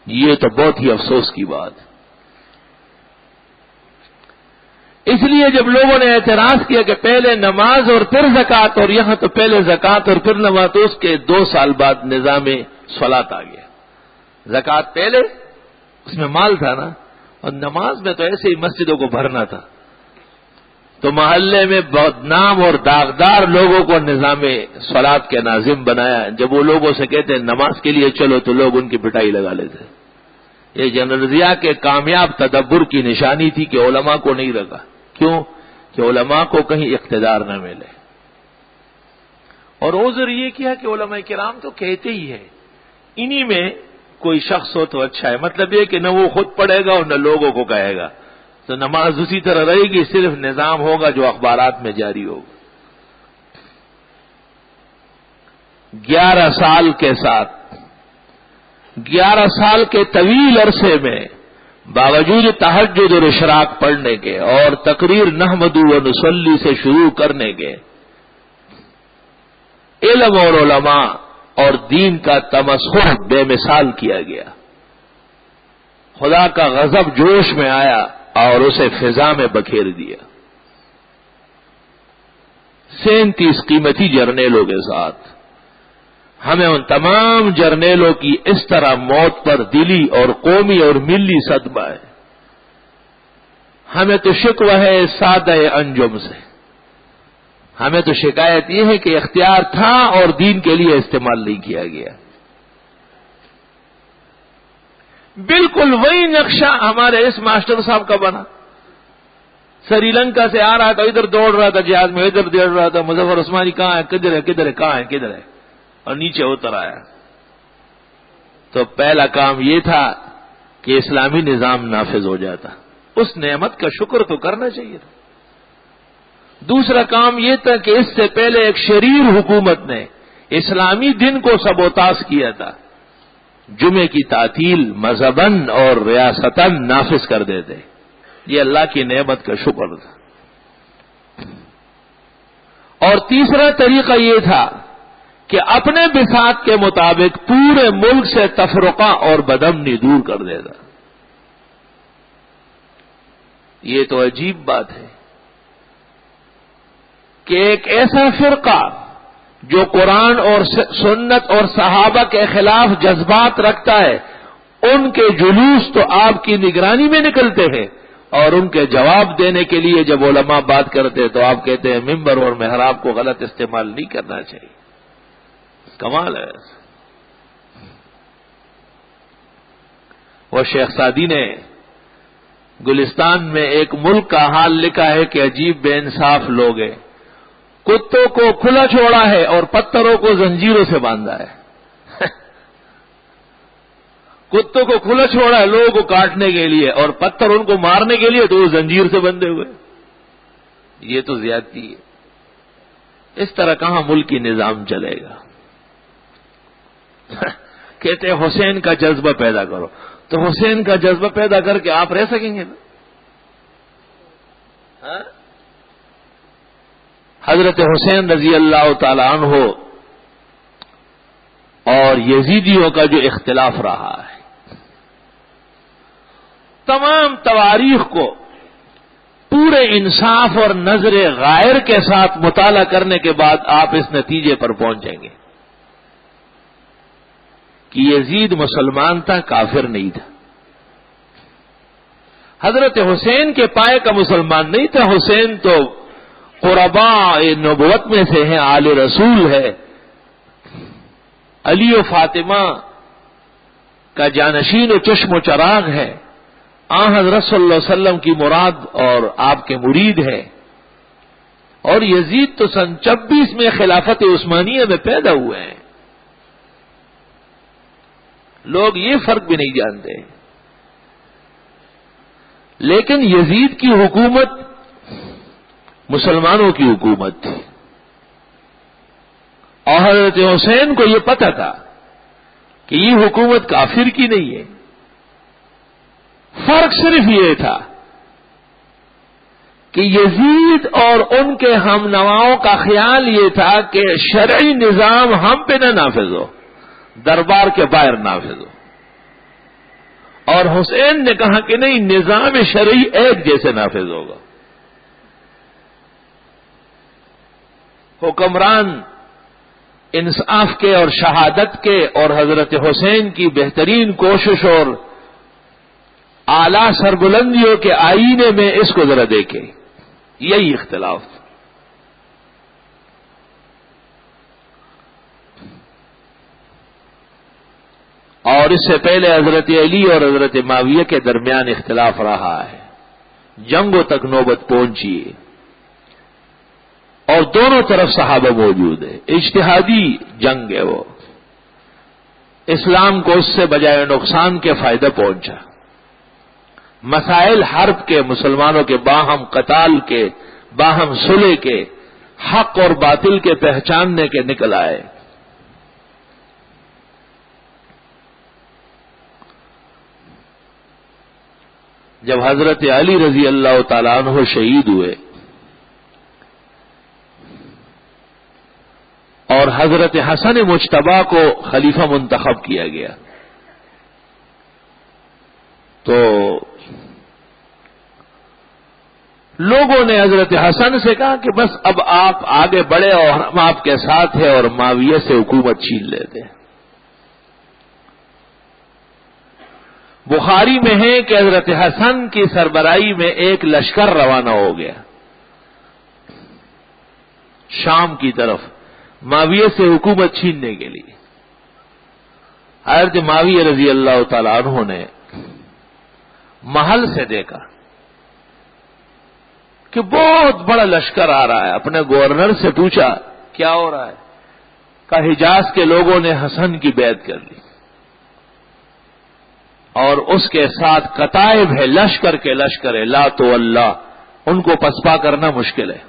یہ تو بہت ہی افسوس کی بات ہے. اس لیے جب لوگوں نے اعتراض کیا کہ پہلے نماز اور پھر زکوٰۃ، اور یہاں تو پہلے زکوٰۃ اور پھر نماز، تو اس کے 2 سال بعد نظام صلاۃ آ گیا. زکوٰۃ پہلے اس میں مال تھا نا، اور نماز میں تو ایسے ہی مسجدوں کو بھرنا تھا. تو محلے میں بدنام اور داغدار لوگوں کو نظام صلاۃ کے ناظم بنایا. جب وہ لوگوں سے کہتے ہیں نماز کے لیے چلو تو لوگ ان کی پٹائی لگا لیتے. یہ جنرل ضیاء کے کامیاب تدبر کی نشانی تھی کہ علماء کو نہیں رکھا. کیوں؟ کہ علماء کو کہیں اقتدار نہ ملے. اور عذر یہ کیا کہ علماء کرام تو کہتے ہی ہیں انہی میں کوئی شخص ہو تو اچھا ہے. مطلب یہ کہ نہ وہ خود پڑھے گا اور نہ لوگوں کو کہے گا. تو نماز اسی طرح رہے گی، صرف نظام ہوگا جو اخبارات میں جاری ہوگا۔ 11 سال کے ساتھ 11 سال کے طویل عرصے میں باوجود تہجد اور اشراق پڑھنے کے اور تقریر نحمد و نصلی سے شروع کرنے کے، علم اور علماء اور دین کا تمسخر بے مثال کیا گیا۔ خدا کا غضب جوش میں آیا اور اسے فضا میں بکھیر دیا۔ 37 قیمتی جرنیلوں کے ساتھ ہمیں ان تمام جرنیلوں کی اس طرح موت پر دلی اور قومی اور ملی صدمہ ہے۔ ہمیں تو شکوہ ہے سادہ انجم سے، ہمیں تو شکایت یہ ہے کہ اختیار تھا اور دین کے لیے استعمال نہیں کیا گیا۔ بالکل وہی نقشہ ہمارے اس ماسٹر صاحب کا بنا۔ سری لنکا سے آ رہا تھا، ادھر دوڑ رہا تھا جہاز میں، ادھر دوڑ رہا تھا، مظفر عثمانی کہاں ہے، کدھر ہے کدھر ہے کہاں ہے کدھر ہے، اور نیچے اتر آیا۔ تو پہلا کام یہ تھا کہ اسلامی نظام نافذ ہو جاتا، اس نعمت کا شکر تو کرنا چاہیے تھا۔ دوسرا کام یہ تھا کہ اس سے پہلے ایک شریر حکومت نے اسلامی دن کو سبوتاژ کیا تھا، جمعے کی تعطیل مذہباً اور ریاستاً نافذ کر دیتے۔ یہ اللہ کی نعمت کا شکر تھا۔ اور تیسرا طریقہ یہ تھا کہ اپنے بساط کے مطابق پورے ملک سے تفرقہ اور بدامنی دور کر دیتا۔ یہ تو عجیب بات ہے کہ ایک ایسا فرقہ جو قرآن اور سنت اور صحابہ کے خلاف جذبات رکھتا ہے، ان کے جلوس تو آپ کی نگرانی میں نکلتے ہیں، اور ان کے جواب دینے کے لیے جب علماء بات کرتے تو آپ کہتے ہیں ممبر اور محراب کو غلط استعمال نہیں کرنا چاہیے۔ کمال ہے۔ وہ شیخ سعدی نے گلستان میں ایک ملک کا حال لکھا ہے کہ عجیب بے انصاف لوگ ہیں، کتوں کو کھلا چھوڑا ہے اور پتھروں کو زنجیروں سے باندھا ہے۔ کتوں کو کھلا چھوڑا ہے لوگوں کو کاٹنے کے لیے، اور پتھر ان کو مارنے کے لیے تو وہ زنجیر سے بندھے ہوئے۔ یہ تو زیادتی ہے۔ اس طرح کہاں ملکی نظام چلے گا؟ کہتے ہیں حسین کا جذبہ پیدا کرو، تو حسین کا جذبہ پیدا کر کے آپ رہ سکیں گے نا؟ حضرت حسین رضی اللہ تعالی عنہ اور یزیدیوں کا جو اختلاف رہا ہے، تمام تواریخ کو پورے انصاف اور نظر غائر کے ساتھ مطالعہ کرنے کے بعد آپ اس نتیجے پر پہنچیں گے کہ یزید مسلمان تھا، کافر نہیں تھا۔ حضرت حسین کے پائے کا مسلمان نہیں تھا، حسین تو قرباء نبوت میں سے ہیں، آل رسول ہے، علی و فاطمہ کا جانشین و چشم و چراغ ہے، حضرت صلی اللہ علیہ وسلم کی مراد اور آپ کے مرید ہے۔ اور یزید تو سن 26 میں خلافت عثمانیہ میں پیدا ہوئے ہیں۔ لوگ یہ فرق بھی نہیں جانتے، لیکن یزید کی حکومت مسلمانوں کی حکومت تھی، اور حضرت حسین کو یہ پتہ تھا کہ یہ حکومت کافر کی نہیں ہے۔ فرق صرف یہ تھا کہ یزید اور ان کے ہم نواؤں کا خیال یہ تھا کہ شرعی نظام ہم پہ نہ نافذ ہو، دربار کے باہر نافذ ہو، اور حسین نے کہا کہ نہیں، نظام شرعی ایک جیسے نافذ ہوگا۔ حکمران انصاف کے اور شہادت کے، اور حضرت حسین کی بہترین کوشش اور اعلیٰ سربلندیوں کے آئینے میں اس کو ذرا دیکھیں، یہی اختلاف تھا۔ اور اس سے پہلے حضرت علی اور حضرت معاویہ کے درمیان اختلاف رہا ہے، جنگوں تک نوبت پہنچی ہے، اور دونوں طرف صحابہ موجود ہیں، اجتہادی جنگ ہے وہ، اسلام کو اس سے بجائے نقصان کے فائدہ پہنچا۔ مسائل حرب کے، مسلمانوں کے باہم قتال کے، باہم صلح کے، حق اور باطل کے پہچاننے کے نکل آئے۔ جب حضرت علی رضی اللہ تعالیٰ عنہ شہید ہوئے اور حضرت حسن مجتبی کو خلیفہ منتخب کیا گیا تو لوگوں نے حضرت حسن سے کہا کہ بس اب آپ آگے بڑھے اور ہم آپ کے ساتھ ہیں اور معاویہ سے حکومت چھین لیتے ہیں۔ بخاری میں ہے کہ حضرت حسن کی سربراہی میں ایک لشکر روانہ ہو گیا شام کی طرف معاویہ سے حکومت چھیننے کے لیے۔ حضرت معاویہ رضی اللہ تعالی عنہ نے محل سے دیکھا کہ بہت بڑا لشکر آ رہا ہے، اپنے گورنر سے پوچھا کیا ہو رہا ہے؟ کہا حجاز کے لوگوں نے حسن کی بیعت کر لی اور اس کے ساتھ کتائب ہے، لشکر کے لشکر ہے، لا تو اللہ، ان کو پسپا کرنا مشکل ہے۔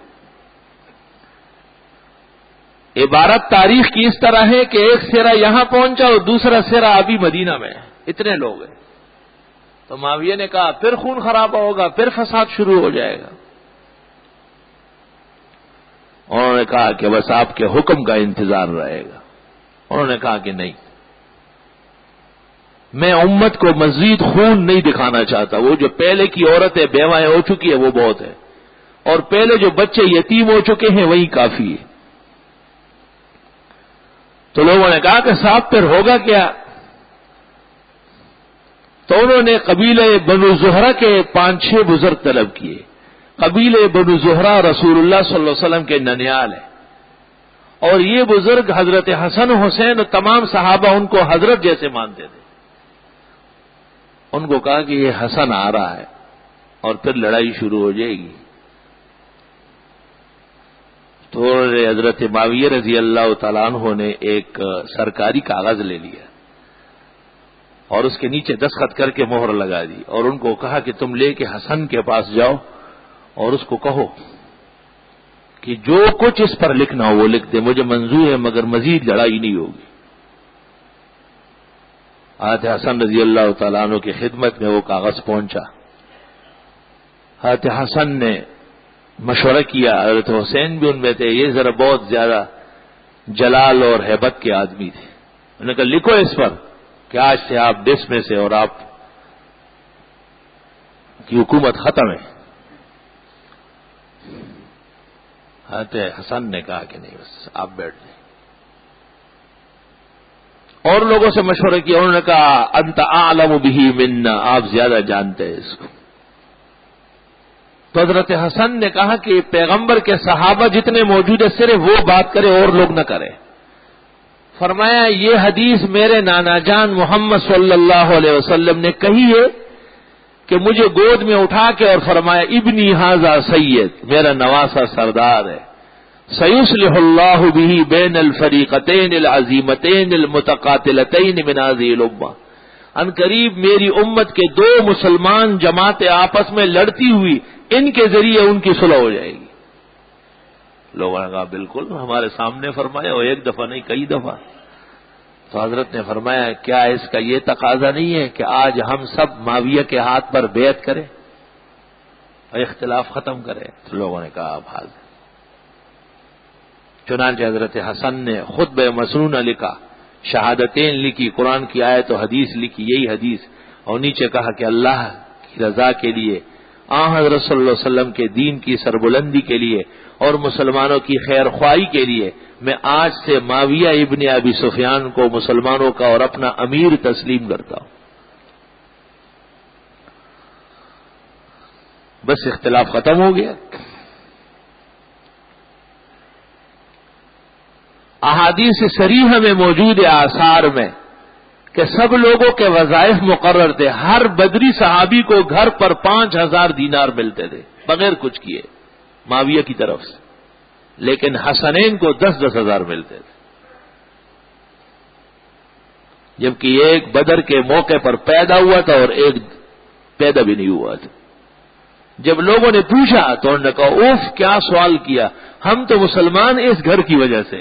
عبارت تاریخ کی اس طرح ہے کہ ایک سرا یہاں پہنچا اور دوسرا سرا ابھی مدینہ میں ہے، اتنے لوگ ہیں۔ تو معاویہ نے کہا پھر خون خرابہ ہوگا، پھر فساد شروع ہو جائے گا۔ انہوں نے کہا کہ بس آپ کے حکم کا انتظار رہے گا۔ انہوں نے کہا کہ نہیں، میں امت کو مزید خون نہیں دکھانا چاہتا، وہ جو پہلے کی عورتیں بیوائیں ہو چکی ہے وہ بہت ہے، اور پہلے جو بچے یتیم ہو چکے ہیں وہی کافی ہے۔ تو لوگوں نے کہا کہ صاحب پھر ہوگا کیا؟ تو انہوں نے قبیلہ بنو زہرہ کے 5-6 بزرگ طلب کیے۔ قبیلہ بنو زہرہ رسول اللہ صلی اللہ علیہ وسلم کے ننیال ہے، اور یہ بزرگ حضرت حسن حسین اور تمام صحابہ ان کو حضرت جیسے مانتے تھے۔ ان کو کہا کہ یہ حسن آ رہا ہے اور پھر لڑائی شروع ہو جائے گی۔ تو حضرت معاویہ رضی اللہ تعالیٰ عنہ نے ایک سرکاری کاغذ لے لیا اور اس کے نیچے دستخط کر کے مہر لگا دی، اور ان کو کہا کہ تم لے کے حسن کے پاس جاؤ اور اس کو کہو کہ جو کچھ اس پر لکھنا ہو وہ لکھ دے، مجھے منظور ہے مگر مزید لڑائی نہیں ہوگی۔ حضرت حسن رضی اللہ تعالیٰ عنہ کی خدمت میں وہ کاغذ پہنچا۔ حضرت حسن نے مشورہ کیا، حضرت حسین بھی ان میں تھے، یہ ذرا بہت زیادہ جلال اور ہیبت کے آدمی تھے۔ انہوں نے کہا لکھو اس پر کہ آج سے آپ ڈس میں سے اور آپ کی حکومت ختم ہے۔ حضرت حسن نے کہا کہ نہیں، بس آپ بیٹھ جائیں۔ اور لوگوں سے مشورہ کیا، انہوں نے کہا انت اعلم بہ منا، آپ زیادہ جانتے ہیں اس کو۔ تو حضرت حسن نے کہا کہ پیغمبر کے صحابہ جتنے موجود ہیں صرف وہ بات کرے اور لوگ نہ کریں۔ فرمایا یہ حدیث میرے نانا جان محمد صلی اللہ علیہ وسلم نے کہی ہے کہ مجھے گود میں اٹھا کے اور فرمایا ابنی ھذا سید، میرا نواسا سردار ہے، سیصلح اللہ بہ بین الفریقتین العظیمتین المتقاتلتین من ھذہ الامہ، ان قریب میری امت کے 2 مسلمان جماعتیں آپس میں لڑتی ہوئی ان کے ذریعے ان کی صلح ہو جائے گی۔ لوگوں نے کہا بالکل ہمارے سامنے فرمایا، اور ایک دفعہ نہیں کئی دفعہ۔ تو حضرت نے فرمایا کیا اس کا یہ تقاضا نہیں ہے کہ آج ہم سب معاویہ کے ہاتھ پر بیعت کریں اور اختلاف ختم کریں؟ تو لوگوں نے کہا اب حاضر۔ چنانچہ حضرت حسن نے خطبہ مسنونہ لکھا، شہادتین لکھی، قرآن کی آیت و حدیث لکھی، یہی حدیث، اور نیچے کہا کہ اللہ کی رضا کے لیے، حضرت صلی اللہ علیہ وسلم کے دین کی سربلندی کے لیے اور مسلمانوں کی خیر خواہی کے لیے میں آج سے معاویہ ابن ابی سفیان کو مسلمانوں کا اور اپنا امیر تسلیم کرتا ہوں۔ بس اختلاف ختم ہو گیا۔ احادیث صریحہ میں موجود ہے، آثار میں، کہ سب لوگوں کے وظائف مقرر تھے۔ ہر بدری صحابی کو گھر پر 5000 دینار ملتے تھے بغیر کچھ کیے معاویہ کی طرف سے، لیکن حسنین کو 10-10 ہزار ملتے تھے، جبکہ ایک بدر کے موقع پر پیدا ہوا تھا اور ایک پیدا بھی نہیں ہوا تھا. جب لوگوں نے پوچھا تو انہوں نے کہا اوف کیا سوال کیا, ہم تو مسلمان اس گھر کی وجہ سے,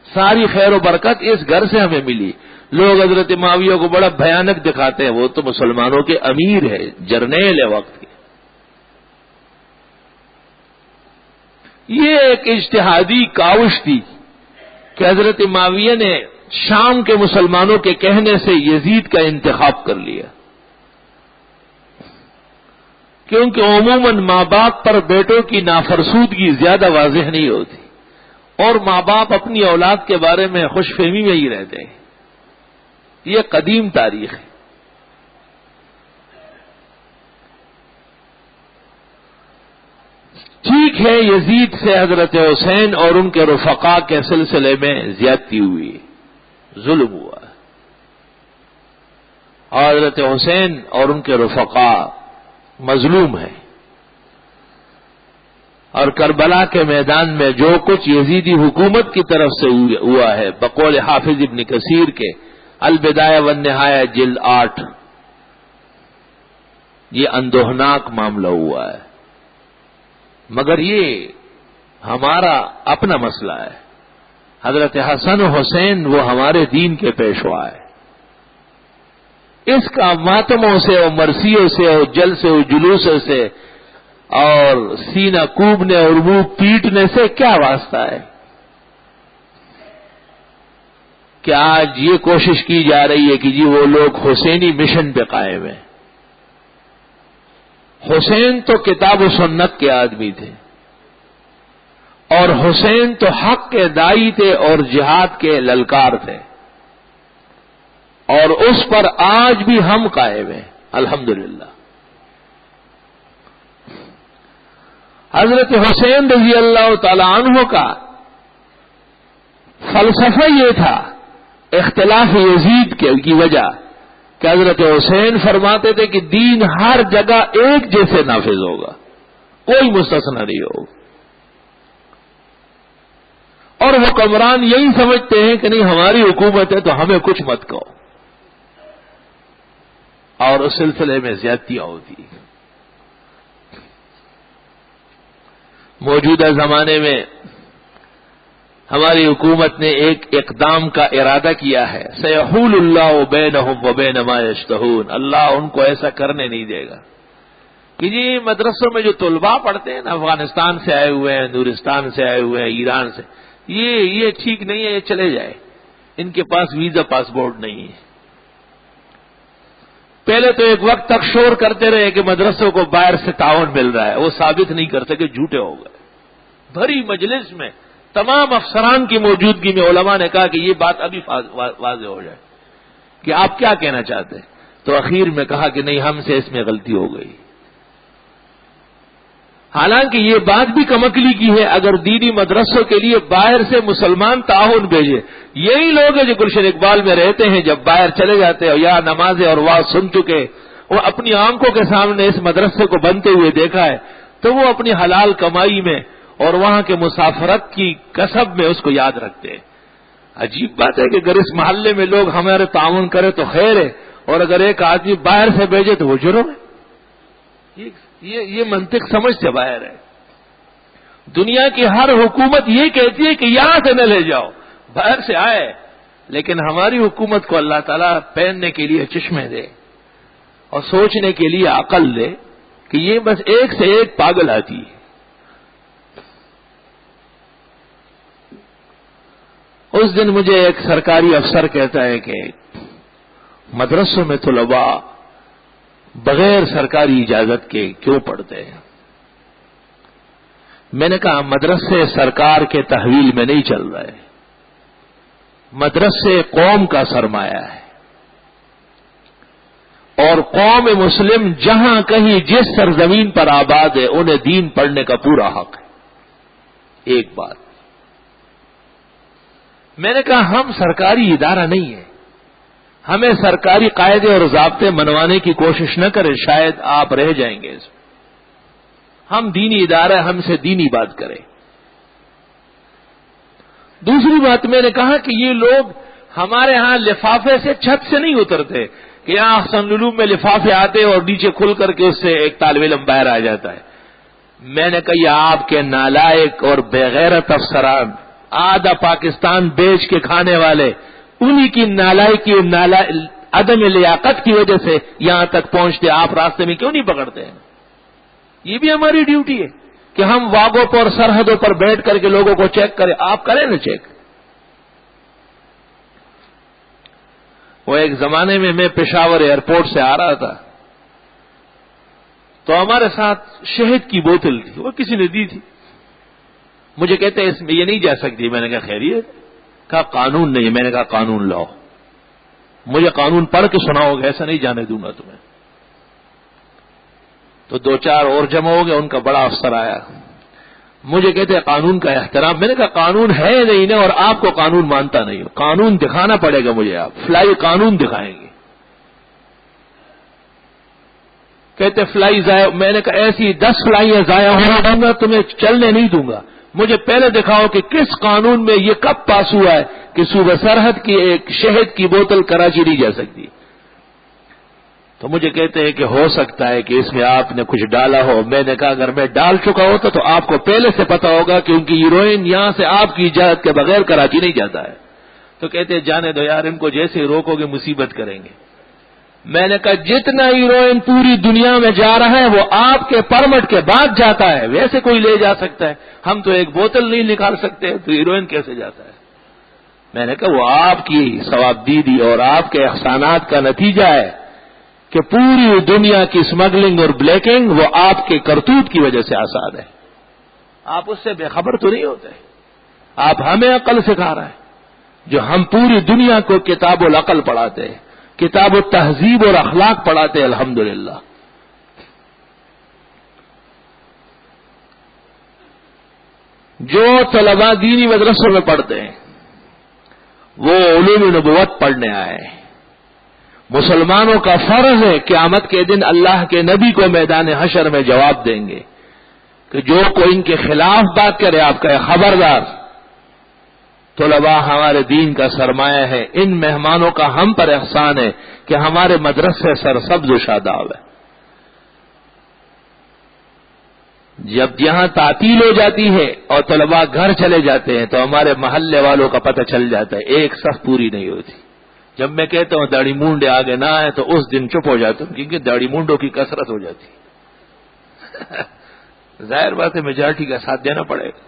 ساری خیر و برکت اس گھر سے ہمیں ملی. لوگ حضرت معاویہ کو بڑا بھیانک دکھاتے ہیں, وہ تو مسلمانوں کے امیر ہے, جرنیل ہے وقت کے. یہ ایک اجتہادی کاوش تھی کہ حضرت معاویہ نے شام کے مسلمانوں کے کہنے سے یزید کا انتخاب کر لیا, کیونکہ عموماً ماں باپ پر بیٹوں کی نافرسودگی زیادہ واضح نہیں ہوتی, اور ماں باپ اپنی اولاد کے بارے میں خوش فہمی میں ہی رہتے ہیں. یہ قدیم تاریخ ہے. ٹھیک ہے, یزید سے حضرت حسین اور ان کے رفقا کے سلسلے میں زیادتی ہوئی, ظلم ہوا, اور حضرت حسین اور ان کے رفقا مظلوم ہیں. اور کربلا کے میدان میں جو کچھ یزیدی حکومت کی طرف سے ہوا ہے, بقول حافظ ابن کثیر کے البدایہ والنہایہ جلد 8, یہ اندوہناک معاملہ ہوا ہے. مگر یہ ہمارا اپنا مسئلہ ہے. حضرت حسن و حسین وہ ہمارے دین کے پیشوا ہے. اس کا ماتموں سے اور مرثیوں سے اور جلسے و جلوسوں سے اور سینہ کوبنے اور منہ پیٹنے سے کیا واسطہ ہے؟ کہ آج یہ کوشش کی جا رہی ہے کہ جی وہ لوگ حسینی مشن پہ قائم ہیں. حسین تو کتاب و سنت کے آدمی تھے, اور حسین تو حق کے دائی تھے اور جہاد کے للکار تھے, اور اس پر آج بھی ہم قائم ہیں الحمدللہ. حضرت حسین رضی اللہ تعالی عنہ کا فلسفہ یہ تھا اختلاف یزید کی وجہ کہ حضرت حسین فرماتے تھے کہ دین ہر جگہ ایک جیسے نافذ ہوگا, کوئی مستثنا نہیں ہوگا. اور حکمران یہی سمجھتے ہیں کہ نہیں ہماری حکومت ہے تو ہمیں کچھ مت کہو, اور اس سلسلے میں زیادتیاں ہوتی ہیں. موجودہ زمانے میں ہماری حکومت نے ایک اقدام کا ارادہ کیا ہے, سیحول اللہ بینہم وبین ما یشتہون, اللہ ان کو ایسا کرنے نہیں دے گا کہ جی مدرسوں میں جو طلباء پڑھتے ہیں نا, افغانستان سے آئے ہوئے ہیں, نورستان سے آئے ہوئے ہیں, ایران سے, یہ ٹھیک نہیں ہے, یہ چلے جائے, ان کے پاس ویزا پاسپورٹ نہیں ہے. پہلے تو ایک وقت تک شور کرتے رہے کہ مدرسوں کو باہر سے تعاون مل رہا ہے, وہ ثابت نہیں کر سکے, جھوٹے ہو گئے. بھری مجلس میں تمام افسران کی موجودگی میں علماء نے کہا کہ یہ بات ابھی واضح ہو جائے کہ آپ کیا کہنا چاہتے ہیں. تو اخیر میں کہا کہ نہیں, ہم سے اس میں غلطی ہو گئی. حالانکہ یہ بات بھی کمکلی کی ہے, اگر دینی مدرسوں کے لیے باہر سے مسلمان تعاون بھیجے, یہی لوگ ہیں جو گلشن اقبال میں رہتے ہیں, جب باہر چلے جاتے ہیں یا نمازیں اور واز سن چکے, وہ اپنی آنکھوں کے سامنے اس مدرسے کو بنتے ہوئے دیکھا ہے, تو وہ اپنی حلال کمائی میں اور وہاں کے مسافرت کی کسب میں اس کو یاد رکھتے ہیں. عجیب بات ہے کہ اگر اس محلے میں لوگ ہمارے تعاون کرے تو خیر ہے, اور اگر ایک آدمی باہر سے بھیجے تو وہ جرم ہے. یہ منطق سمجھ سے باہر ہے. دنیا کی ہر حکومت یہ کہتی ہے کہ یہاں سے نہ لے جاؤ, باہر سے آئے, لیکن ہماری حکومت کو اللہ تعالیٰ پہننے کے لیے چشمے دے اور سوچنے کے لیے عقل دے کہ یہ بس ایک سے ایک پاگل آتی ہے. اس دن مجھے ایک سرکاری افسر کہتا ہے کہ مدرسوں میں طلباء بغیر سرکاری اجازت کے کیوں پڑھتے ہیں؟ میں نے کہا مدرسے سرکار کے تحویل میں نہیں چل رہے, مدرسے قوم کا سرمایہ ہے, اور قوم مسلم جہاں کہیں جس سرزمین پر آباد ہے انہیں دین پڑھنے کا پورا حق ہے. ایک بات میں نے کہا, ہم سرکاری ادارہ نہیں ہے, ہمیں سرکاری قاعدے اور ضابطے منوانے کی کوشش نہ کریں, شاید آپ رہ جائیں گے. ہم دینی ادارہ, ہم سے دینی بات کریں. دوسری بات میں نے کہا کہ یہ لوگ ہمارے ہاں لفافے سے چھت سے نہیں اترتے, کہ یہاں احسن العلوم میں لفافے آتے اور نیچے کھل کر کے اس سے ایک طالب علم باہر آ جاتا ہے. میں نے کہا یہ آپ کے نالائق اور بےغیرت افسران، آدھا پاکستان بیچ کے کھانے والے، انہی کی نالائکی عدم لیاقت کی وجہ سے یہاں تک پہنچتے، آپ راستے میں کیوں نہیں پکڑتے ہیں؟ یہ بھی ہماری ڈیوٹی ہے کہ ہم واگوں پر سرحدوں پر بیٹھ کر کے لوگوں کو چیک کریں. آپ کریں نا چیک. وہ ایک زمانے میں پشاور ایئرپورٹ سے آ رہا تھا تو ہمارے ساتھ شہد کی بوتل تھی، وہ کسی نے دی تھی. مجھے کہتے ہیں اس میں یہ نہیں جا سکتی. میں نے کہا خیریت؟ کہا قانون نہیں. میں نے کہا قانون لاؤ، مجھے قانون پڑھ کے سناؤ گے، ایسا نہیں جانے دوں گا تمہیں. تو دو چار اور جمع ہو گئے، ان کا بڑا افسر آیا، مجھے کہتے ہیں قانون کا احترام. میں نے کہا قانون ہے نہیں نا، اور آپ کو قانون مانتا نہیں ہو. قانون دکھانا پڑے گا مجھے، آپ فلائی قانون دکھائیں گے. کہتے فلائی ضائع. میں نے کہا ایسی 10 فلائیاں ضائع ہونے دوں گا، تمہیں چلنے نہیں دوں گا. مجھے پہلے دکھاؤ کہ کس قانون میں یہ کب پاس ہوا ہے کہ صوبہ سرحد کی ایک شہد کی بوتل کراچی نہیں جا سکتی. تو مجھے کہتے ہیں کہ ہو سکتا ہے کہ اس میں آپ نے کچھ ڈالا ہو. میں نے کہا اگر میں ڈال چکا ہوتا تو آپ کو پہلے سے پتا ہوگا، کیونکہ ہیروئن یہاں سے آپ کی اجازت کے بغیر کراچی نہیں جاتا ہے. تو کہتے ہیں جانے دو یار، ان کو جیسے روکو گے مصیبت کریں گے. میں نے کہا جتنا ہیروئن پوری دنیا میں جا رہا ہے وہ آپ کے پرمٹ کے بعد جاتا ہے، ویسے کوئی لے جا سکتا ہے. ہم تو ایک بوتل نہیں نکال سکتے تو ہیروئن کیسے جاتا ہے؟ میں نے کہا وہ آپ کی ثوابدیدی اور آپ کے احسانات کا نتیجہ ہے کہ پوری دنیا کی اسمگلنگ اور بلیکنگ وہ آپ کے کرتوت کی وجہ سے آسان ہے. آپ اس سے بے خبر تو نہیں ہوتے. آپ ہمیں عقل سکھا رہے ہیں، جو ہم پوری دنیا کو کتاب العقل پڑھاتے ہیں، کتاب التہذیب اور اخلاق پڑھاتے ہیں. الحمدللہ. جو طلباء دینی مدرسوں میں پڑھتے ہیں وہ علوم نبوت پڑھنے آئے. مسلمانوں کا فرض ہے قیامت کے دن اللہ کے نبی کو میدان حشر میں جواب دیں گے کہ جو کوئی ان کے خلاف بات کرے آپ کا خبردار. طلباء ہمارے دین کا سرمایہ ہے. ان مہمانوں کا ہم پر احسان ہے کہ ہمارے مدرسے سرسبز و شاداب ہے. جب یہاں تعطیل ہو جاتی ہے اور طلباء گھر چلے جاتے ہیں تو ہمارے محلے والوں کا پتہ چل جاتا ہے، ایک صف پوری نہیں ہوتی. جب میں کہتا ہوں داڑھی مونڈے آگے نہ آئے تو اس دن چپ ہو جاتا ہوں، کیونکہ داڑھی مونڈوں کی کثرت ہو جاتی. ظاہر بات ہے میجارٹی کا ساتھ دینا پڑے گا.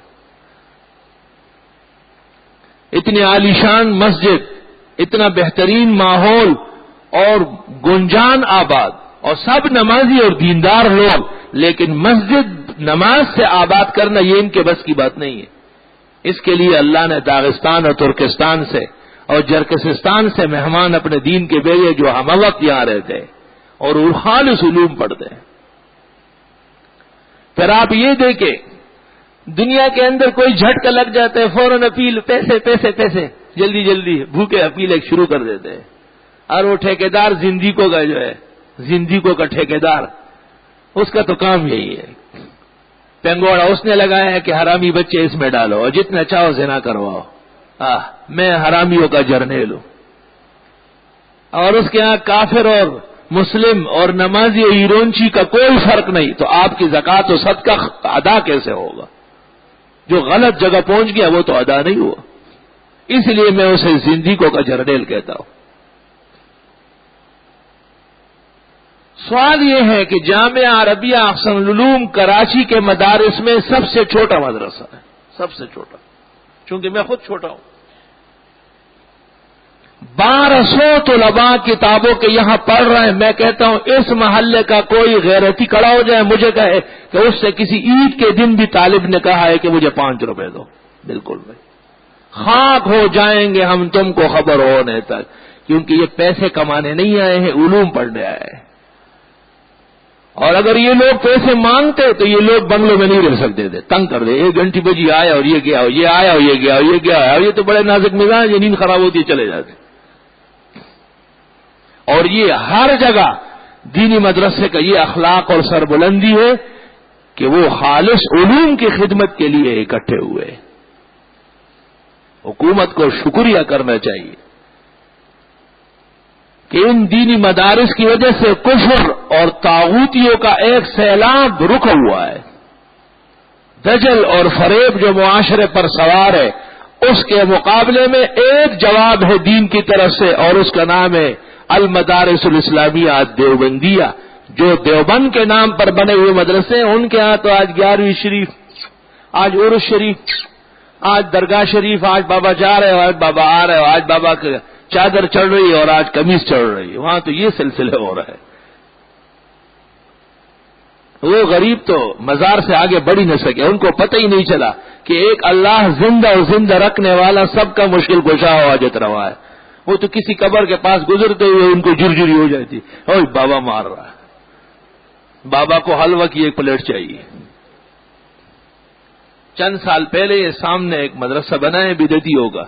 اتنی عالیشان مسجد، اتنا بہترین ماحول اور گنجان آباد اور سب نمازی اور دیندار لوگ، لیکن مسجد نماز سے آباد کرنا یہ ان کے بس کی بات نہیں ہے. اس کے لیے اللہ نے داغستان اور ترکستان سے اور جرکسستان سے مہمان اپنے دین کے بھیجے جو ہم وقت یہاں رہتے ہیں اور خالص علوم پڑھتے ہیں. پھر آپ یہ دیکھیں دنیا کے اندر کوئی جھٹکا لگ جاتا ہے فوراً اپیل، پیسے پیسے پیسے، جلدی جلدی بھوکے اپیل ایک شروع کر دیتے ہیں. اور وہ ٹھیکیدار زندگیوں کا جو ہے، زندگیوں کا ٹھیکیدار، اس کا تو کام یہی ہے. پنگوڑا اس نے لگایا ہے کہ حرامی بچے اس میں ڈالو اور جتنا چاہو زنا کرواؤ. میں حرامیوں کا جرنیل ہوں. اور اس کے ہاں کافر اور مسلم اور نمازی اور ہیرونچی کا کوئی فرق نہیں. تو آپ کی زکوٰۃ و صدقہ ادا کیسے ہوگا؟ جو غلط جگہ پہنچ گیا وہ تو ادا نہیں ہوا. اس لیے میں اسے زندگیوں کا جرنیل کہتا ہوں. سوال یہ ہے کہ جامعہ عربیہ احسن العلوم کراچی کے مدارس میں سب سے چھوٹا مدرسہ ہے، سب سے چھوٹا، چونکہ میں خود چھوٹا ہوں. 1200 طلباء کتابوں کے یہاں پڑھ رہے ہیں. میں کہتا ہوں اس محلے کا کوئی غیرتی کھڑا ہو جائے مجھے کہے کہ اس سے کسی عید کے دن بھی طالب نے کہا ہے کہ مجھے 5 روپے دو، بالکل بھائی خاک ہو جائیں گے ہم تم کو خبر ہونے تک، کیونکہ یہ پیسے کمانے نہیں آئے ہیں، علوم پڑھنے آئے ہیں. اور اگر یہ لوگ پیسے مانگتے تو یہ لوگ بنگلوں میں نہیں رہ سکتے تھے، تنگ کر دے. 1 گھنٹی بجی آیا اور یہ گیا اور یہ آیا اور یہ گیا اور یہ گیا، اور یہ تو بڑے نازک مزاج، یہ نیند خراب ہوتی ہے چلے جاتے. اور یہ ہر جگہ دینی مدرسے کا یہ اخلاق اور سربلندی ہے کہ وہ خالص علوم کی خدمت کے لیے اکٹھے ہوئے. حکومت کو شکریہ کرنا چاہیے. کہ ان دینی مدارس کی وجہ سے کفر اور طاغوتیوں کا ایک سیلاب رکا ہوا ہے. دجل اور فریب جو معاشرے پر سوار ہے، اس کے مقابلے میں ایک جواب ہے دین کی طرف سے، اور اس کا نام ہے المدارس الاسلامیہ دیوبندیہ. جو دیوبند کے نام پر بنے ہوئے مدرسے ہیں، ان کے ہاں تو آج 11ویں شریف، آج عرس شریف، آج درگاہ شریف، آج بابا جا رہے ہو، آج بابا آ رہے ہو، آج بابا کی چادر چڑھ رہی ہے اور آج قمیص چڑھ رہی ہے. وہاں تو یہ سلسلے ہو رہے ہیں. وہ غریب تو مزار سے آگے بڑھ ہی نہ سکے، ان کو پتہ ہی نہیں چلا کہ ایک اللہ زندہ اور زندہ رکھنے والا سب کا مشکل کشا و حاجت روا ہے. وہ تو کسی قبر کے پاس گزرتے ہوئے ان کو جرجری ہو جاتی، اوہ بابا مار رہا ہے، بابا کو حلوہ کی ایک پلیٹ چاہیے. چند سال پہلے یہ سامنے ایک مدرسہ بنا ہے بدعتیوں کا،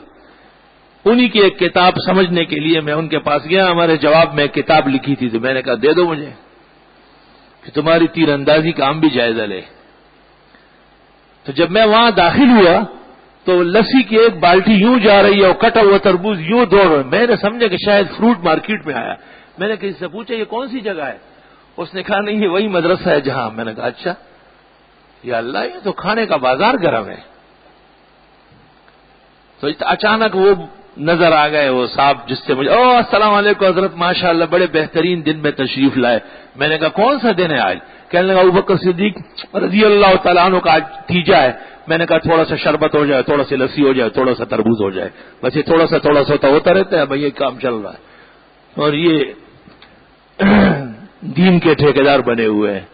انہی کی ایک کتاب سمجھنے کے لیے میں ان کے پاس گیا. ہمارے جواب میں ایک کتاب لکھی تھی تو میں نے کہا دے دو مجھے کہ تمہاری تیر اندازی کا ہم بھی جائزہ لے. تو جب میں وہاں داخل ہوا تو لسی کی ایک بالٹی یوں جا رہی ہے اور کٹا ہوا تربوز یوں دوڑ رہا ہے. میں نے سمجھا کہ شاید فروٹ مارکیٹ میں آیا. میں نے کسی سے پوچھا یہ کون سی جگہ ہے؟ اس نے کہا نہیں یہ وہی مدرسہ ہے جہاں. میں نے کہا اچھا، یا اللہ یہ تو کھانے کا بازار گرم ہے. تو اچانک وہ نظر آ گئے وہ صاحب جس سے مجھے السلام علیکم حضرت ماشاءاللہ بڑے بہترین دن میں تشریف لائے. میں نے کہا کون سا دن ہے آج؟ کہنے لگا ابوبکر صدیق رضی اللہ تعالیٰ عنہ کا آج تیجا ہے. میں نے کہا تھوڑا سا شربت ہو جائے، تھوڑا سی لسی ہو جائے، تھوڑا سا تربوز ہو جائے، بس یہ تھوڑا سا ہوتا رہتا ہے. بھائی یہ کام چل رہا ہے اور یہ دین کے ٹھیکیدار بنے ہوئے ہیں.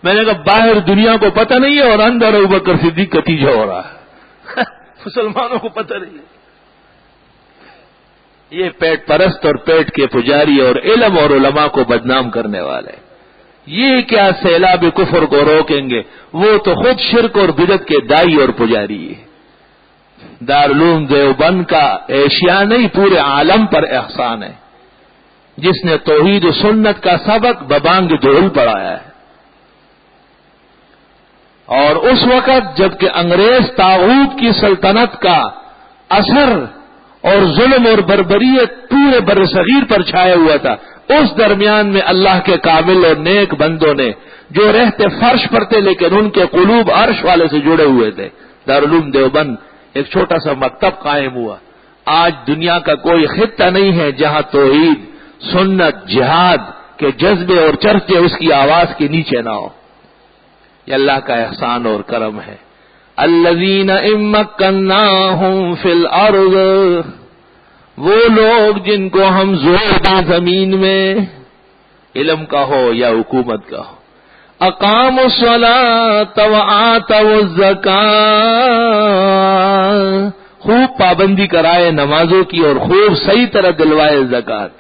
میں نے کہا باہر دنیا کو پتہ نہیں ہے اور اندر ابوبکر صدیق کا تیجا ہو رہا ہے. مسلمانوں کو پتہ نہیں ہے. یہ پیٹ پرست اور پیٹ کے پجاری اور علم اور علماء کو بدنام کرنے والے، یہ کیا سیلاب کفر کو روکیں گے؟ وہ تو خود شرک اور بدعت کے دائی اور پجاری ہے. دارالعلوم دیوبند کا ایشیا نہیں پورے عالم پر احسان ہے جس نے توحید و سنت کا سبق ببانگ دھول پڑھایا ہے. اور اس وقت جبکہ انگریز طاغوت کی سلطنت کا اثر اور ظلم اور بربریت پورے بر صغیر پر چھایا ہوا تھا، اس درمیان میں اللہ کے کامل اور نیک بندوں نے جو رہتے فرش پر تھے لیکن ان کے قلوب عرش والے سے جڑے ہوئے تھے، دارالعلوم دیوبند ایک چھوٹا سا مکتب قائم ہوا. آج دنیا کا کوئی خطہ نہیں ہے جہاں توحید، سنت، جہاد کے جذبے اور چرچے اس کی آواز کے نیچے نہ ہو. یہ اللہ کا احسان اور کرم ہے. الذین ان مکناہم فی الارض، وہ لوگ جن کو ہم زور دیں زمین میں، علم کا ہو یا حکومت کا ہو. اقاموا الصلاۃ وآتوا الزکاۃ، خوب پابندی کرائے نمازوں کی اور خوب صحیح طرح دلوائے زکات.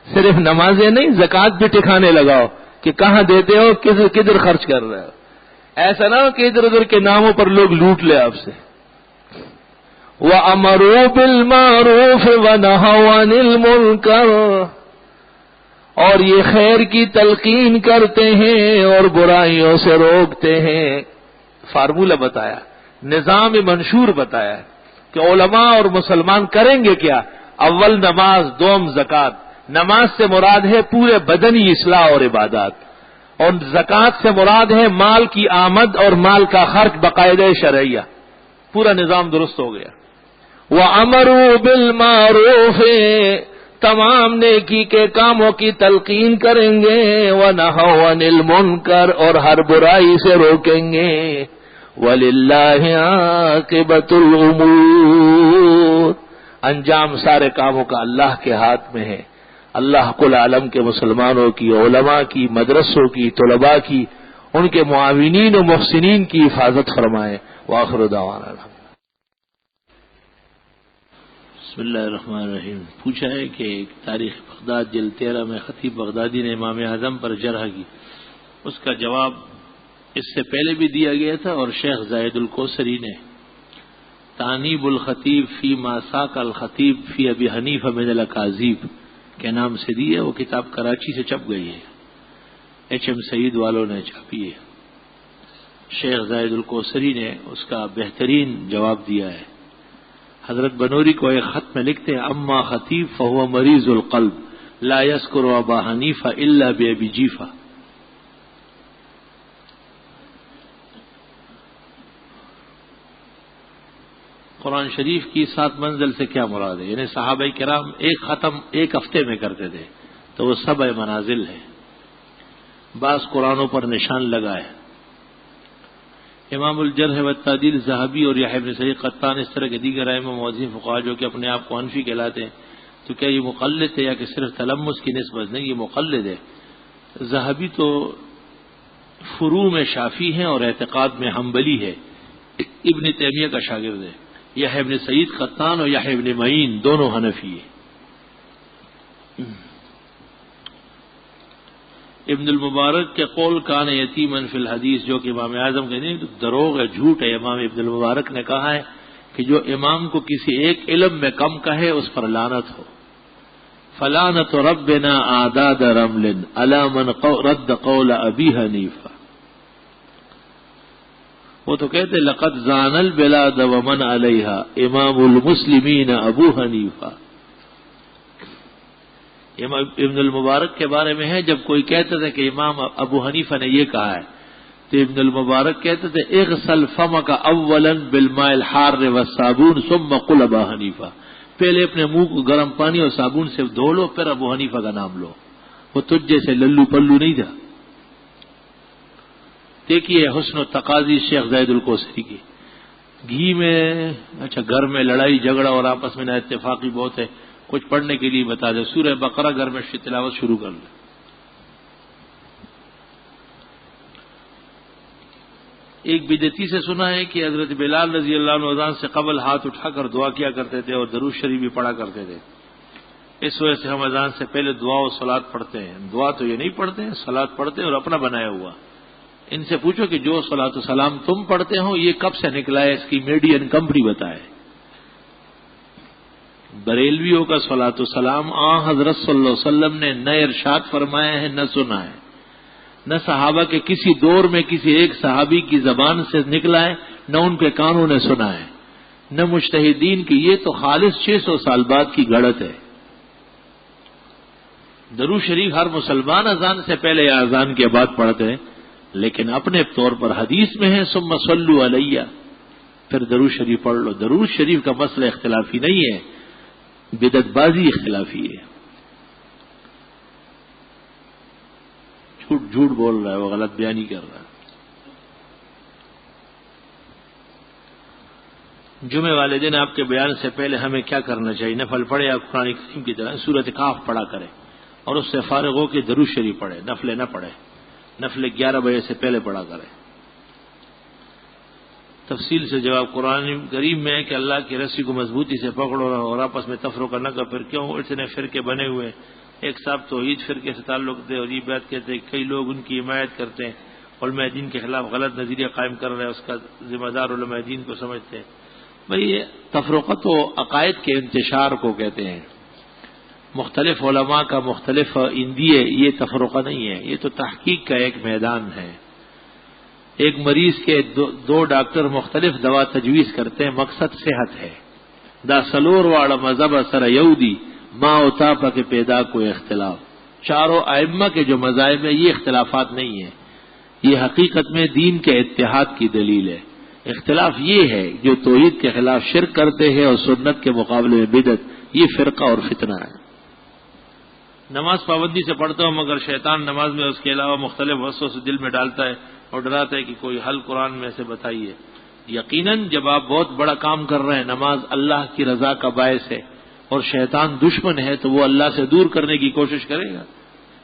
صرف نمازیں نہیں، زکات بھی ٹھکانے لگاؤ کہ کہاں دیتے ہو، کدھر خرچ کر رہے ہو. ایسا نہ ہو کہ ادھر ادھر کے ناموں پر لوگ لوٹ لے آپ سے. وَأَمَرُوا بِالْمَعْرُوفِ وَنَهَوْا عَنِ الْمُنكَرِ، اور یہ خیر کی تلقین کرتے ہیں اور برائیوں سے روکتے ہیں. فارمولہ بتایا، نظام منشور بتایا کہ علماء اور مسلمان کریں گے کیا. اول نماز، دوم زکات. نماز سے مراد ہے پورے بدنی اصلاح اور عبادات، اور زکات سے مراد ہے مال کی آمد اور مال کا خرچ باقاعدہ شرعیہ. پورا نظام درست ہو گیا. وَأَمَرُوا بِالْمَعْرُوفِ، تمام نیکی کے کاموں کی تلقین کریں گے. وَنَهَوْا عَنِ الْمُنكَرِ، اور ہر برائی سے روکیں گے. وَلِلَّهِ عَاقِبَةُ الْأُمُورِ، انجام سارے کاموں کا اللہ کے ہاتھ میں ہے. اللہ کل عالم کے مسلمانوں کی، علماء کی، مدرسوں کی، طلباء کی، ان کے معاونین و محسنین کی حفاظت فرمائے. وآخر دعوانا بسم اللہ الرحمن الرحیم. پوچھا ہے کہ تاریخ بغداد جلد 13 میں خطیب بغدادی نے امام اعظم پر جرح کی. اس کا جواب اس سے پہلے بھی دیا گیا تھا، اور شیخ زاہد الکوثری نے تانیب الخطیب فی ما ساق الخطیب فی ابی حنیفہ من الاکاذیب کے نام سے دی ہے. وہ کتاب کراچی سے چھپ گئی ہے، HM سعید والوں نے چھاپی ہے. شیخ زاہد الکوثری نے اس کا بہترین جواب دیا ہے. حضرت بنوری کو ایک خط میں لکھتے ہیں اما خطیب فہو مریض القلب لا یذکر ابا حنیفہ الا بابی جیفہ. قرآن شریف کی 7 منزل سے کیا مراد ہے؟ یعنی صحابہ کرام ایک ختم ایک ہفتے میں کرتے تھے تو وہ 7 منازل ہے. بعض قرآنوں پر نشان لگا ہے. امام الجرح والتعدیل ذہبی اور یحییٰ بن سعید قطان اس طرح کے دیگر ائمہ موذین فقہا جو کہ اپنے آپ کو حنفی کہلاتے ہیں، تو کیا یہ مقلد ہے یا کہ صرف تلمس کی نسبت؟ نہیں، یہ مقلد ہے. ذہبی تو فروع میں شافعی ہیں اور اعتقاد میں حنبلی ہے. ابن تیمیہ کا شاگرد ہے. یحییٰ بن سعید قطان اور یحییٰ بن معین دونوں حنفی ہیں. ابن المبارک کے قول کان یتیمن فی الحدیث، جو کہ امام اعظم کے نہیں دروغ ہے، جھوٹ ہے. امام ابن المبارک نے کہا ہے کہ جو امام کو کسی ایک علم میں کم کہے اس پر لعنت ہو. فلعنت ربنا اعداد رمل علی من رد قول ابی حنیفہ. وہ تو کہتے لقد زان البلاد ومن علیہا امام المسلمین ابو حنیفہ. ابن المبارک کے بارے میں ہے، جب کوئی کہتا تھا کہ امام ابو حنیفہ نے یہ کہا ہے تو ابن المبارک کہتے تھے اغسل فمک اولا بالماء الحار والصابون ثم قل ابا حنیفہ. پہلے اپنے منہ کو گرم پانی اور صابن سے دھو لو پھر ابو حنیفہ کا نام لو. وہ تجھ جیسے للو پلو نہیں تھا. دیکھیے حسن و تقاضی شیخ زید الکوثری کی. گھی میں اچھا گھر میں لڑائی جھگڑا اور آپس میں نا اتفاقی بہت ہے، کچھ پڑھنے کے لیے بتا دے. سورہ بقرہ گھر میں تلاوت شروع کر لیں. ایک بدعتی سے سنا ہے کہ حضرت بلال رضی اللہ عنہ اذان سے قبل ہاتھ اٹھا کر دعا کیا کرتے تھے اور درود شریف بھی پڑھا کرتے تھے. اس وجہ سے ہم اذان سے پہلے دعا و صلات پڑھتے ہیں. دعا تو یہ نہیں پڑھتے ہیں، صلات پڑھتے ہیں اور اپنا بنایا ہوا. ان سے پوچھو کہ جو صلات و سلام تم پڑھتے ہو یہ کب سے نکلا ہے، اس کی میڈین کمپنی بتائے. بریلویوں کا صلاۃ السلام حضرت صلی اللہ علیہ وسلم نے نہ ارشاد فرمایا ہے نہ سنا ہے، نہ صحابہ کے کسی دور میں کسی ایک صحابی کی زبان سے نکلا ہے، نہ ان کے کانوں نے سنا ہے، نہ مجتہدین کی. یہ تو خالص 600 سال بعد کی گھڑت ہے. درود شریف ہر مسلمان اذان سے پہلے یا اذان کے بعد پڑھتے ہیں، لیکن اپنے طور پر حدیث میں ہے ثم صلوا علیہ، پھر درود شریف پڑھ لو. درود شریف کا مسئلہ اختلافی نہیں ہے، بدعت بازی اختلافی ہے. جھوٹ بول رہا ہے، وہ غلط بیانی کر رہا ہے. جمعے والے دن آپ کے بیان سے پہلے ہمیں کیا کرنا چاہیے؟ نفل پڑھے یا قرآن کریم کی طرح سورۃ کاف پڑھا کرے اور اس سے فارغ ہو کے درود شریف پڑھے. نفل نہ پڑھے، نفل 11 بجے سے پہلے پڑھا کرے. تفصیل سے جواب قرآن کریم میں ہے کہ اللہ کی رسی کو مضبوطی سے پکڑو اور آپس میں تفرقہ نہ کرو. پھر کیوں اتنے فرقے بنے ہوئے؟ ایک صاحب توحید فرقے سے تعلق تھے اور یہ بات کہتے ہیں کئی لوگ ان کی حمایت کرتے ہیں، علماء دین کے خلاف غلط نظریہ قائم کر رہے ہیں، اس کا ذمہ دار علماء دین کو سمجھتے ہیں. بھئی یہ تفرقت و عقائد کے انتشار کو کہتے ہیں. مختلف علماء کا مختلف اندیے یہ تفرقہ نہیں ہے، یہ تو تحقیق کا ایک میدان ہے. ایک مریض کے دو ڈاکٹر مختلف دوا تجویز کرتے ہیں، مقصد صحت ہے. دا سلور واڑا مذہب سر یہودی ما اوتاپا کے پیدا کوئی اختلاف. چاروں ائمہ کے جو مذاہب ہیں یہ اختلافات نہیں ہیں، یہ حقیقت میں دین کے اتحاد کی دلیل ہے. اختلاف یہ ہے جو توحید کے خلاف شرک کرتے ہیں اور سنت کے مقابلے میں بدعت، یہ فرقہ اور فتنہ ہے. نماز پابندی سے پڑھتا ہوں مگر شیطان نماز میں اس کے علاوہ مختلف وسوسے دل میں ڈالتا ہے اور ڈراتا ہے کہ کوئی حل قرآن میں سے بتائیے. یقیناً جب آپ بہت بڑا کام کر رہے ہیں، نماز اللہ کی رضا کا باعث ہے اور شیطان دشمن ہے تو وہ اللہ سے دور کرنے کی کوشش کرے گا.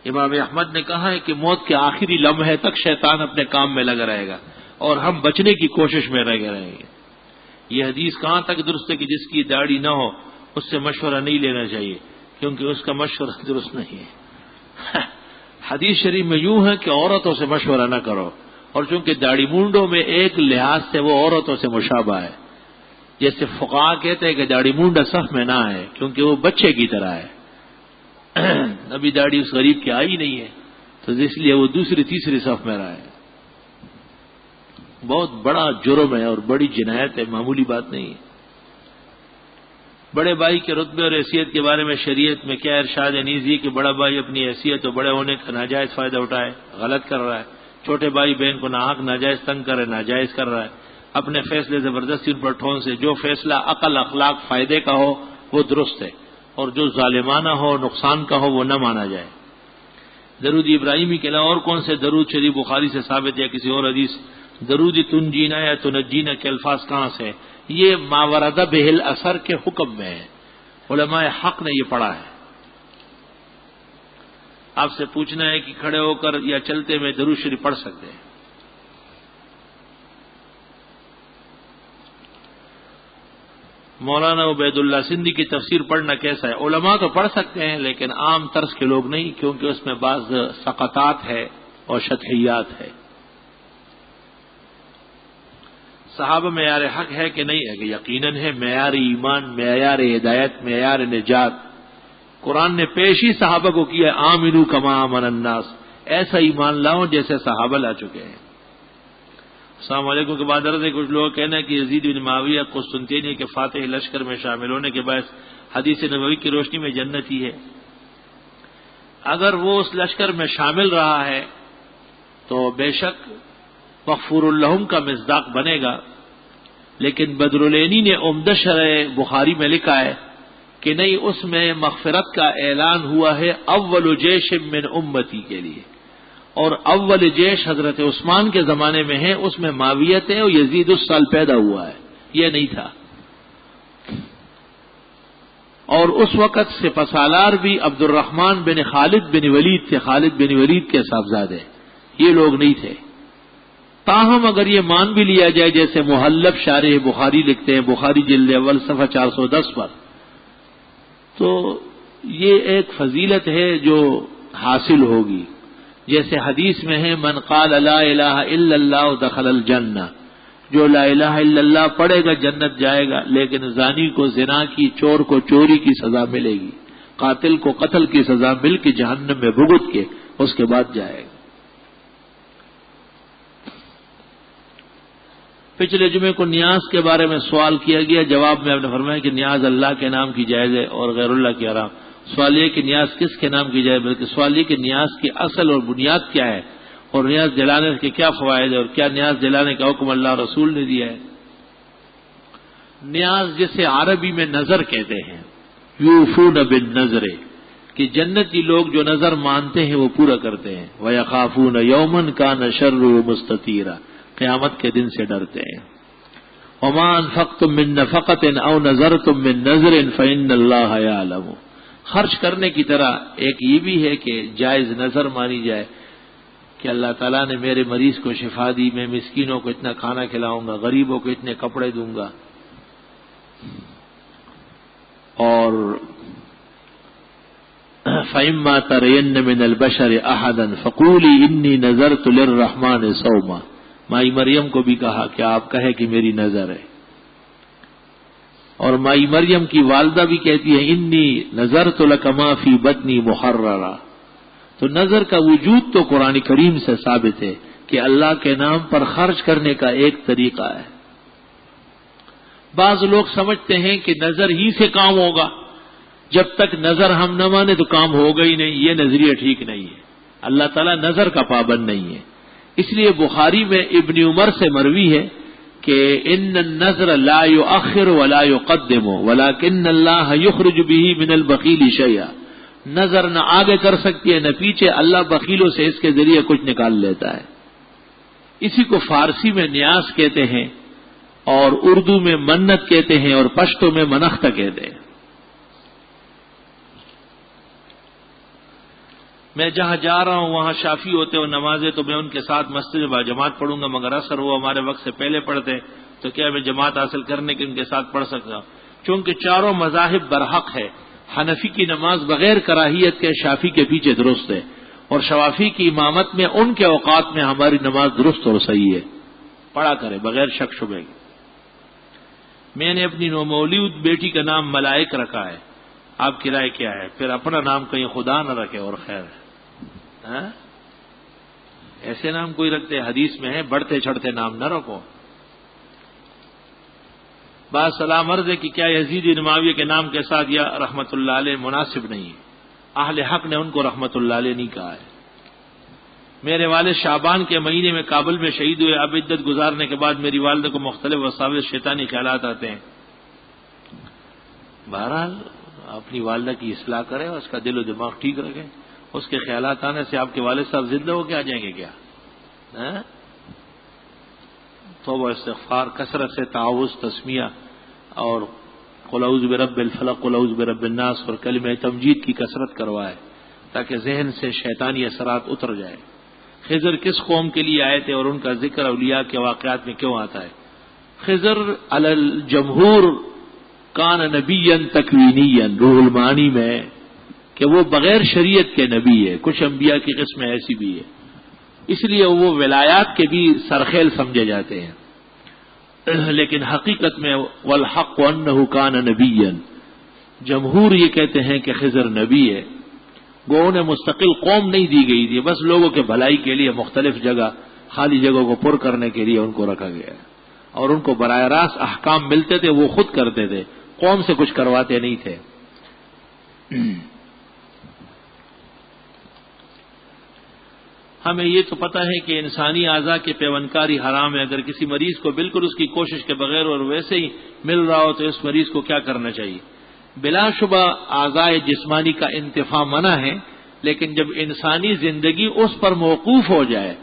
امام احمد نے کہا ہے کہ موت کے آخری لمحے تک شیطان اپنے کام میں لگا رہے گا اور ہم بچنے کی کوشش میں لگے رہیں گے. یہ حدیث کہاں تک درست ہے کہ جس کی داڑھی نہ ہو اس سے مشورہ نہیں لینا چاہیے کیونکہ اس کا مشورہ درست نہیں ہے. حدیث شریف میں یوں ہے کہ عورتوں سے مشورہ نہ کرو، اور چونکہ داڑھی مونڈوں میں ایک لحاظ سے وہ عورتوں سے مشابہ ہے. جیسے فقہا کہتے ہیں کہ داڑھی مونڈا صف میں نہ ہے کیونکہ وہ بچے کی طرح ہے. ابھی داڑھی اس غریب کی آئی نہیں ہے تو اس لیے وہ دوسری تیسری صف میں رہا ہے. بہت بڑا جرم ہے اور بڑی جنایت ہے، معمولی بات نہیں ہے. بڑے بھائی کے رتبے اور حیثیت کے بارے میں شریعت میں کیا ارشاد نیزی کہ بڑا بھائی اپنی حیثیت اور بڑے ہونے کا ناجائز فائدہ اٹھائے؟ غلط کر رہا ہے۔ چھوٹے بھائی بہن کو ناحق ناجائز تنگ کرے، ناجائز کر رہا ہے۔ اپنے فیصلے زبردستی ان پر ٹھون سے، جو فیصلہ عقل اخلاق فائدے کا ہو وہ درست ہے، اور جو ظالمانہ ہو نقصان کا ہو وہ نہ مانا جائے۔ درود ابراہیمی کے علاوہ اور کون سے درود شریف بخاری سے ثابت یا کسی اور حدیث؟ درود تنجینا یا تنجینا کے الفاظ کہاں سے؟ یہ ماوردہ بہل اثر کے حکم میں ہے، علماء حق نے یہ پڑھا ہے۔ آپ سے پوچھنا ہے کہ کھڑے ہو کر یا چلتے میں درود شریف پڑھ سکتے ہیں؟ مولانا عبید اللہ سندھی کی تفسیر پڑھنا کیسا ہے؟ علماء تو پڑھ سکتے ہیں لیکن عام طرز کے لوگ نہیں، کیونکہ اس میں بعض سقطات ہے اور شطحیات ہے۔ صحابہ معیار حق ہے کہ نہیں ہے؟ کہ یقیناً ہے، معیار ایمان، معیار ہدایت، معیار نجات۔ قرآن نے پیش ہی صحابہ کو کیا، آمنو کما آمن الناس، ایسا ایمان لاؤ جیسے صحابہ لا چکے ہیں۔ السلام علیکم کے بعد عرض ہے، کچھ لوگ کہنا ہے کہ یزید بن معاویہ قسطنطینیہ کے فاتح لشکر میں شامل ہونے کے باعث حدیث نبوی کی روشنی میں جنتی ہے۔ اگر وہ اس لشکر میں شامل رہا ہے تو بے شک مغفور الہم کا مصداق بنے گا، لیکن بدرالعینی نے عمدہ شرح بخاری میں لکھا ہے کہ نہیں، اس میں مغفرت کا اعلان ہوا ہے اول جیش من امتی کے لیے، اور اول جیش حضرت عثمان کے زمانے میں ہے، اس میں معاویت ہے اور یزید اس سال پیدا ہوا ہے، یہ نہیں تھا۔ اور اس وقت سپاسالار بھی عبد الرحمن بن خالد بن ولید تھے، خالد بن ولید کے صاحبزادے، یہ لوگ نہیں تھے۔ تاہم اگر یہ مان بھی لیا جائے، جیسے محلب شارح بخاری لکھتے ہیں، بخاری جلد اول صفحہ 410 پر، تو یہ ایک فضیلت ہے جو حاصل ہوگی۔ جیسے حدیث میں ہے، من قال لا الہ الا اللہ دخل الجنہ، جو لا الہ الا اللہ پڑھے گا جنت جائے گا، لیکن زانی کو زنا کی، چور کو چوری کی سزا ملے گی، قاتل کو قتل کی سزا مل کے جہنم میں بھگت کے اس کے بعد جائے گا۔ پچھلے جمعے کو نیاز کے بارے میں سوال کیا گیا، جواب میں آپ نے فرمایا کہ نیاز اللہ کے نام کی جائز ہے اور غیر اللہ کے حرام۔ سوال یہ کہ نیاز کس کے نام کی جائے، بلکہ سوال یہ کہ نیاز کی اصل اور بنیاد کیا ہے، اور نیاز دلانے کے کیا فوائد ہے، اور کیا نیاز دلانے کا حکم اللہ رسول نے دیا ہے۔ نیاز جسے عربی میں نظر کہتے ہیں، یوفون بالنظر، کہ جنتی لوگ جو نظر مانتے ہیں وہ پورا کرتے ہیں۔ وَيَخَافُونَ يَوْمًا كَانَ شَرُّهُ مُسْتَطِيرًا، قیامت کے دن سے ڈرتے ہیں۔ وَمَا أَنفَقْتُم مِّن نَّفَقَةٍ أَوْ نَذَرْتُم مِّن نَّذْرٍ فَإِنَّ اللَّهَ يَعْلَمُ۔ خرچ کرنے کی طرح ایک یہ بھی ہے کہ جائز نظر مانی جائے کہ اللہ تعالیٰ نے میرے مریض کو شفا دی، میں مسکینوں کو اتنا کھانا کھلاؤں گا، غریبوں کو اتنے کپڑے دوں گا۔ اور فَإِمَّا تَرَيَنَّ مِنَ الْبَشَرِ أَحَدًا فَقُولِي إِنِّي نَذَرْتُ لِلرَّحْمَٰنِ صَوْمًا۔ مائی مریم کو بھی کہا کہ آپ کہے کہ میری نظر ہے، اور مائی مریم کی والدہ بھی کہتی ہے انی نذرت لک ما فی بطنی محررا۔ تو نظر کا وجود تو قرآن کریم سے ثابت ہے کہ اللہ کے نام پر خرچ کرنے کا ایک طریقہ ہے۔ بعض لوگ سمجھتے ہیں کہ نظر ہی سے کام ہوگا، جب تک نظر ہم نہ مانے تو کام ہوگا ہی نہیں، یہ نظریہ ٹھیک نہیں ہے۔ اللہ تعالیٰ نظر کا پابند نہیں ہے، اس لیے بخاری میں ابن عمر سے مروی ہے کہ ان النظر لا یؤخر ولا یقدم ولکن اللہ یخرج به من البخیل شیئا۔ نظر نہ آگے کر سکتی ہے نہ پیچھے، اللہ بخیلوں سے اس کے ذریعے کچھ نکال لیتا ہے۔ اسی کو فارسی میں نیاز کہتے ہیں، اور اردو میں منت کہتے ہیں، اور پشتو میں منختہ کہتے ہیں۔ میں جہاں جا رہا ہوں وہاں شافی ہوتے ہو نمازیں، تو میں ان کے ساتھ مسجد میں باجماعت پڑھوں گا، مگر اثر وہ ہمارے وقت سے پہلے پڑھتے، تو کیا میں جماعت حاصل کرنے کے ان کے ساتھ پڑھ سکتا ہوں؟ چونکہ چاروں مذاہب برحق ہے۔ حنفی کی نماز بغیر کراہیت کے شافی کے پیچھے درست ہے، اور شوافی کی امامت میں ان کے اوقات میں ہماری نماز درست اور صحیح ہے، پڑھا کرے بغیر شک شبہ کے۔ میں نے اپنی نومولود بیٹی کا نام ملائک رکھا ہے، آپ کی رائے کیا ہے؟ پھر اپنا نام کہیں خدا نہ رکھے اور خیر ہے۔ ایسے نام کوئی رکھتے، حدیث میں ہے بڑھتے چڑھتے نام نہ رکھو۔ بات سلام عرض ہے کہ کیا یزید بن معاویہ کے نام کے ساتھ یا رحمت اللہ علیہ مناسب نہیں ہے. اہل حق نے ان کو رحمت اللہ علیہ نہیں کہا ہے. میرے والد شعبان کے مہینے میں کابل میں شہید ہوئے. اب عدت گزارنے کے بعد میری والدہ کو مختلف وساوس شیطانی خیالات آتے ہیں. بہرحال اپنی والدہ کی اصلاح کریں اور اس کا دل و دماغ ٹھیک رکھیں. اس کے خیالات آنے سے آپ کے والد صاحب زندہ ہو کے آ جائیں گے کیا؟ توبہ استغفار، کثرت سے تعوذ، تسمیہ اور قل اعوذ برب الفلق، قل اعوذ برب الناس اور کلمہ تمجید کی کثرت کروائے تاکہ ذہن سے شیطانی اثرات اتر جائے. خضر کس قوم کے لیے آئے تھے اور ان کا ذکر اولیاء کے واقعات میں کیوں آتا ہے؟ خضر علی الجمہور کان نبیا تکوینیا، روح المعانی میں کہ وہ بغیر شریعت کے نبی ہے. کچھ انبیاء کی قسمیں ایسی بھی ہے، اس لیے وہ ولایات کے بھی سرخیل سمجھے جاتے ہیں. لیکن حقیقت میں والحق انہ کان نبیا، جمہور یہ کہتے ہیں کہ خضر نبی ہے. وہ انہیں مستقل قوم نہیں دی گئی تھی، بس لوگوں کے بھلائی کے لیے مختلف جگہ خالی جگہوں کو پر کرنے کے لیے ان کو رکھا گیا ہے. اور ان کو براہ راست احکام ملتے تھے، وہ خود کرتے تھے، قوم سے کچھ کرواتے نہیں تھے. ہمیں یہ تو پتہ ہے کہ انسانی اعضاء کے پیوندکاری حرام ہے. اگر کسی مریض کو بالکل اس کی کوشش کے بغیر اور ویسے ہی مل رہا ہو تو اس مریض کو کیا کرنا چاہیے؟ بلا شبہ اعضاء جسمانی کا انتفاع منع ہے، لیکن جب انسانی زندگی اس پر موقوف ہو جائے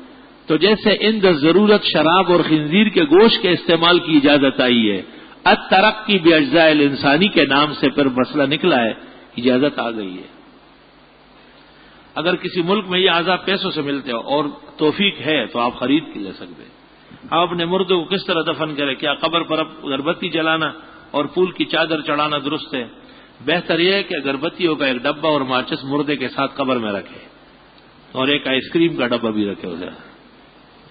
تو جیسے عند ضرورت شراب اور خنزیر کے گوشت کے استعمال کی اجازت آئی ہے، الترقی باجزاء الانسانی کے نام سے پھر مسئلہ نکلا ہے، اجازت آ گئی ہے. اگر کسی ملک میں یہ اعضاء پیسوں سے ملتے ہو اور توفیق ہے تو آپ خرید کے لے سکتے ہیں. آپ اپنے مردے کو کس طرح دفن کریں؟ کیا قبر پر اگر بتی جلانا اور پھول کی چادر چڑھانا درست ہے؟ بہتر یہ ہے کہ اگربتیوں کا ایک ڈبہ اور ماچس مردے کے ساتھ قبر میں رکھے، اور ایک آئس کریم کا ڈبہ بھی رکھے اسے،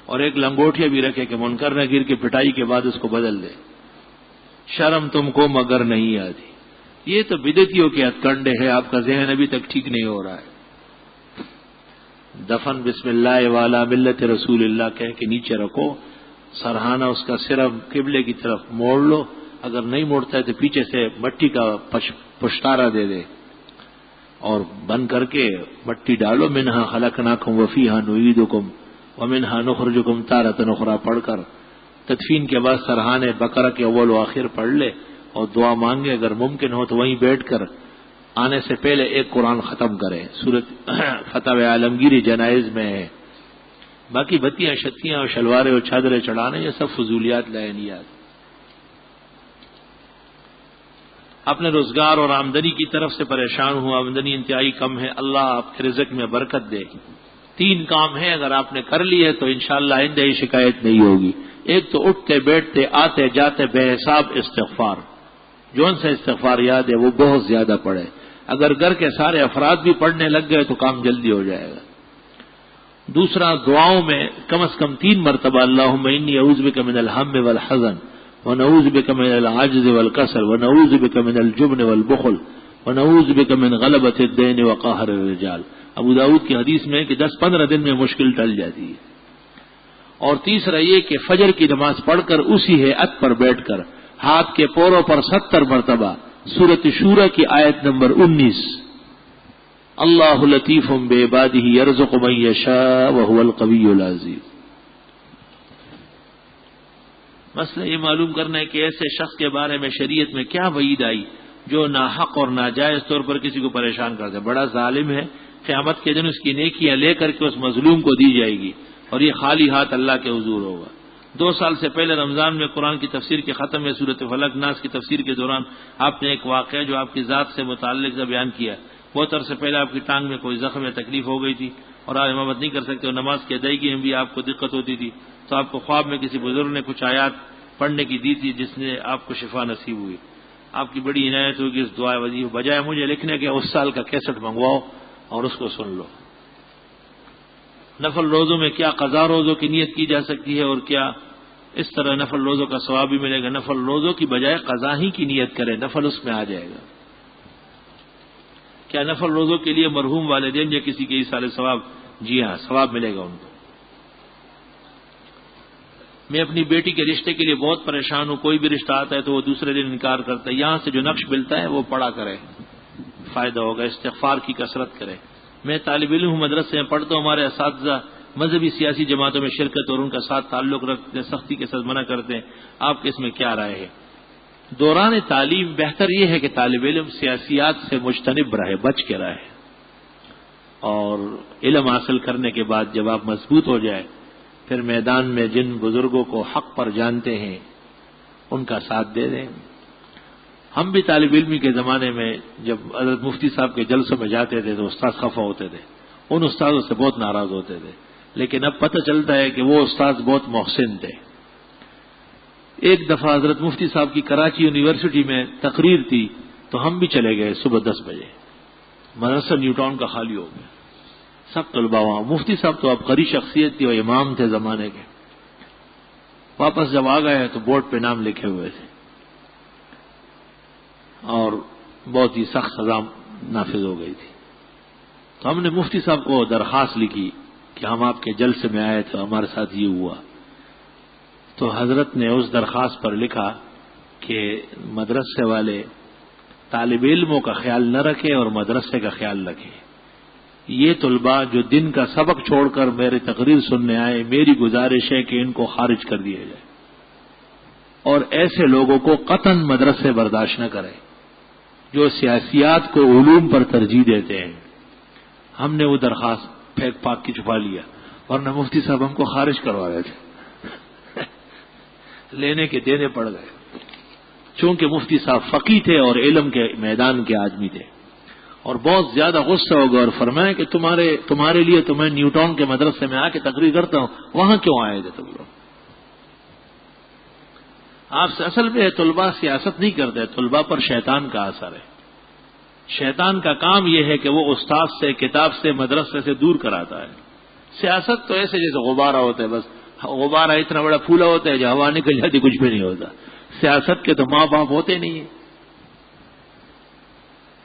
اور ایک لنگوٹیا بھی رکھے کہ منکر نہ گر کے پٹائی کے بعد اس کو بدل دے. شرم تم کو مگر نہیں آتی. یہ تو بدعتیوں کے ہتھ کنڈے ہے. آپ کا ذہن ابھی تک ٹھیک نہیں ہو رہا ہے. دفن بسم اللہ والا ملت رسول اللہ کہہ کے نیچے رکھو، سرہانہ اس کا صرف قبلے کی طرف موڑ لو. اگر نہیں موڑتا ہے تو پیچھے سے مٹی کا پشتارا دے دے اور بند کر کے مٹی ڈالو. منہا خلقناکم وفیہا نعیدکم ومنہا نخرجکم تارۃ اخری پڑھ کر تدفین کے بعد سرہانے بقرہ کے اول و آخر پڑھ لے اور دعا مانگے. اگر ممکن ہو تو وہیں بیٹھ کر آنے سے پہلے ایک قرآن ختم کریں. سورۃ فتح عالمگیری جنائز میں ہے. باقی بتیاں شتیاں اور شلواریں اور چادریں چڑھانے یہ سب فضولیات لعنیات. اپنے روزگار اور آمدنی کی طرف سے پریشان ہوں، آمدنی انتہائی کم ہے. اللہ آپ کے رزق میں برکت دے. 3 کام ہیں، اگر آپ نے کر لیے تو انشاءاللہ آئندہ ہی شکایت نہیں ہوگی. ایک تو اٹھتے بیٹھتے آتے جاتے بے حساب استغفار. جون سے استغفار یاد ہے وہ بہت زیادہ پڑھے. اگر گھر کے سارے افراد بھی پڑھنے لگ گئے تو کام جلدی ہو جائے گا. دوسرا، دعاؤں میں کم از کم 3 مرتبہ اللہم انی اعوذ بک من الہم والحزن ونعوذ بک من العجز والکسل ونعوذ بک من الجبن والبخل ونعوذ بک من غلبۃ الدین وقہر الرجال. ابو داؤد کی حدیث میں کہ 10-15 دن میں مشکل ٹل جاتی ہے. اور تیسرا یہ کہ فجر کی نماز پڑھ کر اسی ہیئت پر بیٹھ کر ہاتھ کے پوروں پر 70 مرتبہ سورۃ شورى کی آیت نمبر 19 اللہ لطیف بعبادہ یرزق من یشاء وهو القوی العزیز. مسئلہ یہ معلوم کرنا ہے کہ ایسے شخص کے بارے میں شریعت میں کیا وعید آئی جو ناحق اور ناجائز طور پر کسی کو پریشان کرتا ہے. بڑا ظالم ہے. قیامت کے دن اس کی نیکیاں لے کر کے اس مظلوم کو دی جائے گی اور یہ خالی ہاتھ اللہ کے حضور ہوگا. 2 سال سے پہلے رمضان میں قرآن کی تفسیر کے ختم میں سورۃ فلق ناس کی تفسیر کے دوران آپ نے ایک واقعہ جو آپ کی ذات سے متعلق کا بیان کیا. بہت عرصے پہلے آپ کی ٹانگ میں کوئی زخم یا تکلیف ہو گئی تھی اور آپ امامت نہیں کر سکتے اور نماز کی ادائیگی میں بھی آپ کو دقت ہوتی تھی، تو آپ کو خواب میں کسی بزرگ نے کچھ آیات پڑھنے کی دی تھی جس نے آپ کو شفا نصیب ہوئی. آپ کی بڑی عنایت ہوگی اس دعا وظیفہ. بجائے مجھے لکھنے کے اس سال کا کیسٹ منگواؤ اور اس کو سن لو. نفل روزوں میں کیا قضا روزوں کی نیت کی جا سکتی ہے اور کیا اس طرح نفل روزوں کا ثواب بھی ملے گا؟ نفل روزوں کی بجائے قضا ہی کی نیت کریں، نفل اس میں آ جائے گا. کیا نفل روزوں کے لیے مرحوم والدین یا کسی کے ایصال ثواب؟ جی ہاں، ثواب ملے گا ان کو. میں اپنی بیٹی کے رشتے کے لیے بہت پریشان ہوں، کوئی بھی رشتہ آتا ہے تو وہ دوسرے دن انکار کرتا ہے. یہاں سے جو نقش ملتا ہے وہ پڑھا کرے، فائدہ ہوگا. استغفار کی کثرت کرے. میں طالب علم ہوں، مدرسے میں پڑھتا ہوں. ہمارے اساتذہ مذہبی سیاسی جماعتوں میں شرکت اور ان کا ساتھ تعلق رکھتے ہیں، سختی کے ساتھ منع کرتے ہیں. آپ کے اس میں کیا رائے ہے؟ دوران تعلیم بہتر یہ ہے کہ طالب علم سیاسیات سے مجتنب رہے، بچ کے رہے، اور علم حاصل کرنے کے بعد جب آپ مضبوط ہو جائے پھر میدان میں جن بزرگوں کو حق پر جانتے ہیں ان کا ساتھ دے دیں. ہم بھی طالب علمی کے زمانے میں جب حضرت مفتی صاحب کے جلسوں میں جاتے تھے تو استاد خفا ہوتے تھے، ان استادوں سے بہت ناراض ہوتے تھے، لیکن اب پتہ چلتا ہے کہ وہ استاد بہت محسن تھے. ایک دفعہ حضرت مفتی صاحب کی کراچی یونیورسٹی میں تقریر تھی تو ہم بھی چلے گئے صبح 10 بجے. مدرسہ نیو ٹاؤن کا خالی ہو گیا، سب طلباء وہاں. مفتی صاحب تو اب قری شخصیت تھی اور امام تھے زمانے کے. واپس جب آ گئے تو بورڈ پہ نام لکھے ہوئے تھے اور بہت ہی سخت سزا نافذ ہو گئی تھی. تو ہم نے مفتی صاحب کو درخواست لکھی کہ ہم آپ کے جلسے میں آئے تو ہمارے ساتھ یہ ہوا. تو حضرت نے اس درخواست پر لکھا کہ مدرسے والے طالب علموں کا خیال نہ رکھے اور مدرسے کا خیال رکھے. یہ طلباء جو دن کا سبق چھوڑ کر میرے تقریر سننے آئے، میری گزارش ہے کہ ان کو خارج کر دیا جائے اور ایسے لوگوں کو قطعاً مدرسے برداشت نہ کرے جو سیاسیات کو علوم پر ترجیح دیتے ہیں. ہم نے وہ درخواست پھینک پاک کی چھپا لیا، ورنہ مفتی صاحب ہم کو خارج کروا رہے تھے. لینے کے دینے پڑ گئے، چونکہ مفتی صاحب فقیہ تھے اور علم کے میدان کے آدمی تھے، اور بہت زیادہ غصہ ہو گیا اور فرمایا کہ تمہارے لیے تو میں نیو ٹاؤن کے مدرسے میں آ کے تقریر کرتا ہوں، وہاں کیوں آئے تھے تم لوگ؟ آپ سے اصل میں طلباء سیاست نہیں کرتے، طلباء پر شیطان کا اثر ہے. شیطان کا کام یہ ہے کہ وہ استاد سے، کتاب سے، مدرسے سے دور کراتا ہے. سیاست تو ایسے جیسے غبارہ ہوتا ہے، بس غبارہ اتنا بڑا پھولا ہوتا ہے جو ہوا نکل جاتی کچھ بھی نہیں ہوتا. سیاست کے تو ماں باپ ہوتے نہیں ہیں.